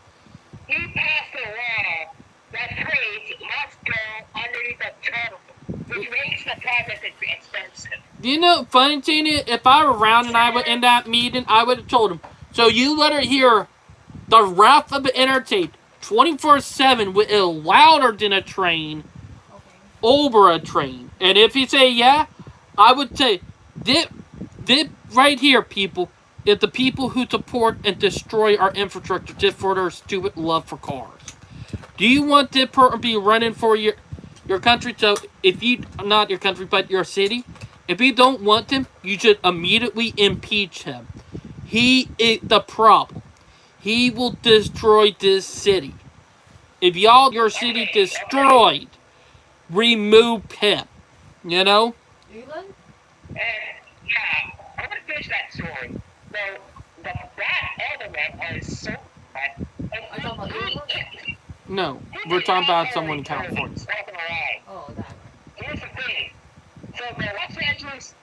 He passed a law that trains must go underneath the tunnel, which makes the project expensive. You know, funny thing is, if I were around and I was in that meeting, I would have told him, so you let her hear the wrath of the entertained 24/7 with it louder than a train, over a train. And if you say yeah, I would say, this right here, people, is the people who support and destroy our infrastructure just for their stupid love for cars. Do you want this person to be running for your country? So if you, not your country, but your city, if you don't want him, you should immediately impeach him. He is the problem. He will destroy this city. If your city destroyed, remove him. You know? Leland? Yeah, I'm gonna finish that story. So, that alderman is so bad. Are you talking about Illinois? No, we're talking about someone in California. Oh, that one. Here's the thing. So the Los Angeles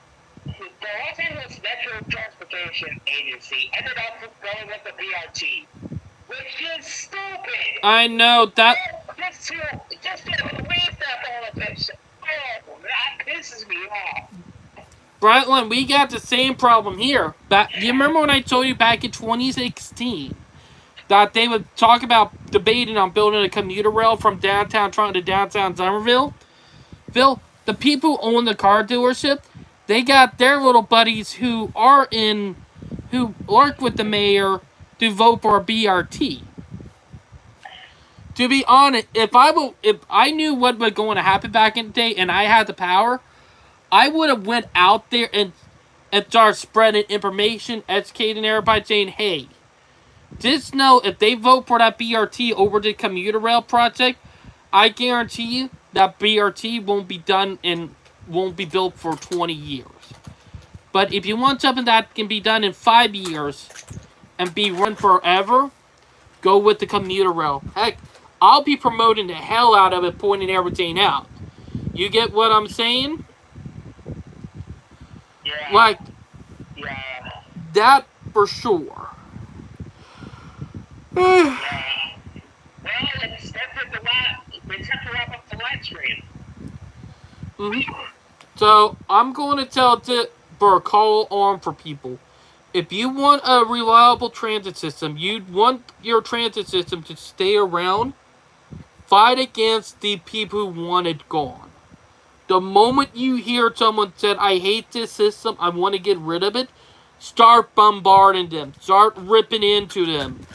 Metro Transportation Agency ended up going with the BRT, which is stupid. I know that. Just to waste that all of this. Oh, that pisses me off. Brightland, we got the same problem here. You remember when I told you back in 2016 that they would talk about debating on building a commuter rail from downtown Toronto to downtown Somerville? Phil, the people who own the car dealership, they got their little buddies who work with the mayor to vote for a BRT. To be honest, if I knew what was going to happen back in the day and I had the power, I would have went out there and started spreading information, educating everybody, saying, hey, just know if they vote for that BRT over the commuter rail project, I guarantee you that BRT won't be done and won't be built for 20 years. But if you want something that can be done in 5 years and be run forever, go with the commuter rail. Heck, I'll be promoting the hell out of it, pointing everything out. You get what I'm saying? Yeah. Like, yeah. that for sure. Well, it's time to wrap up the live stream. So, I'm going to tell for a call on for people. If you want a reliable transit system, you want your transit system to stay around, fight against the people who want it gone. The moment you hear someone said, I hate this system, I want to get rid of it, start bombarding them. Start ripping into them.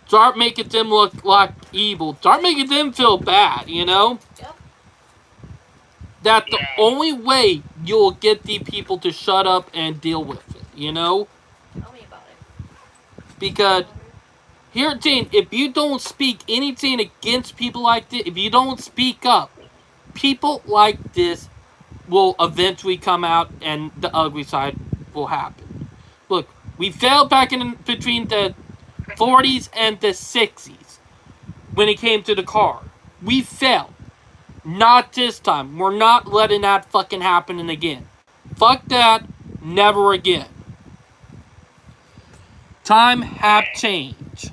Start making them look like evil. Start making them feel bad, you know? Yep. That's the only way you'll get the people to shut up and deal with it, you know? Tell me about it. Because, here's the thing, if you don't speak anything against people like this, if you don't speak up, people like this will eventually come out and the ugly side will happen. Look, we failed back between the 40s and the 60s when it came to the car. We failed. Not this time. We're not letting that fucking happen again. Fuck that. Never again. Time have changed.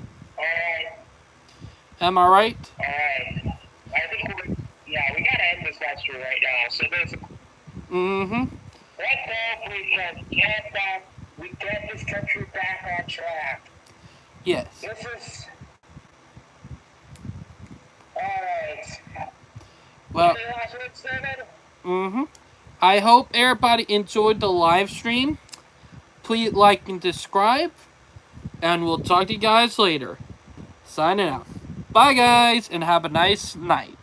Am I right? Alright. I think we gotta end this live stream right now. So basically, let's hope we get this country back on track. Yes. This is... Alright. Well, Mm-hmm. I hope everybody enjoyed the live stream. Please like and subscribe. And we'll talk to you guys later. Signing out. Bye, guys, and have a nice night.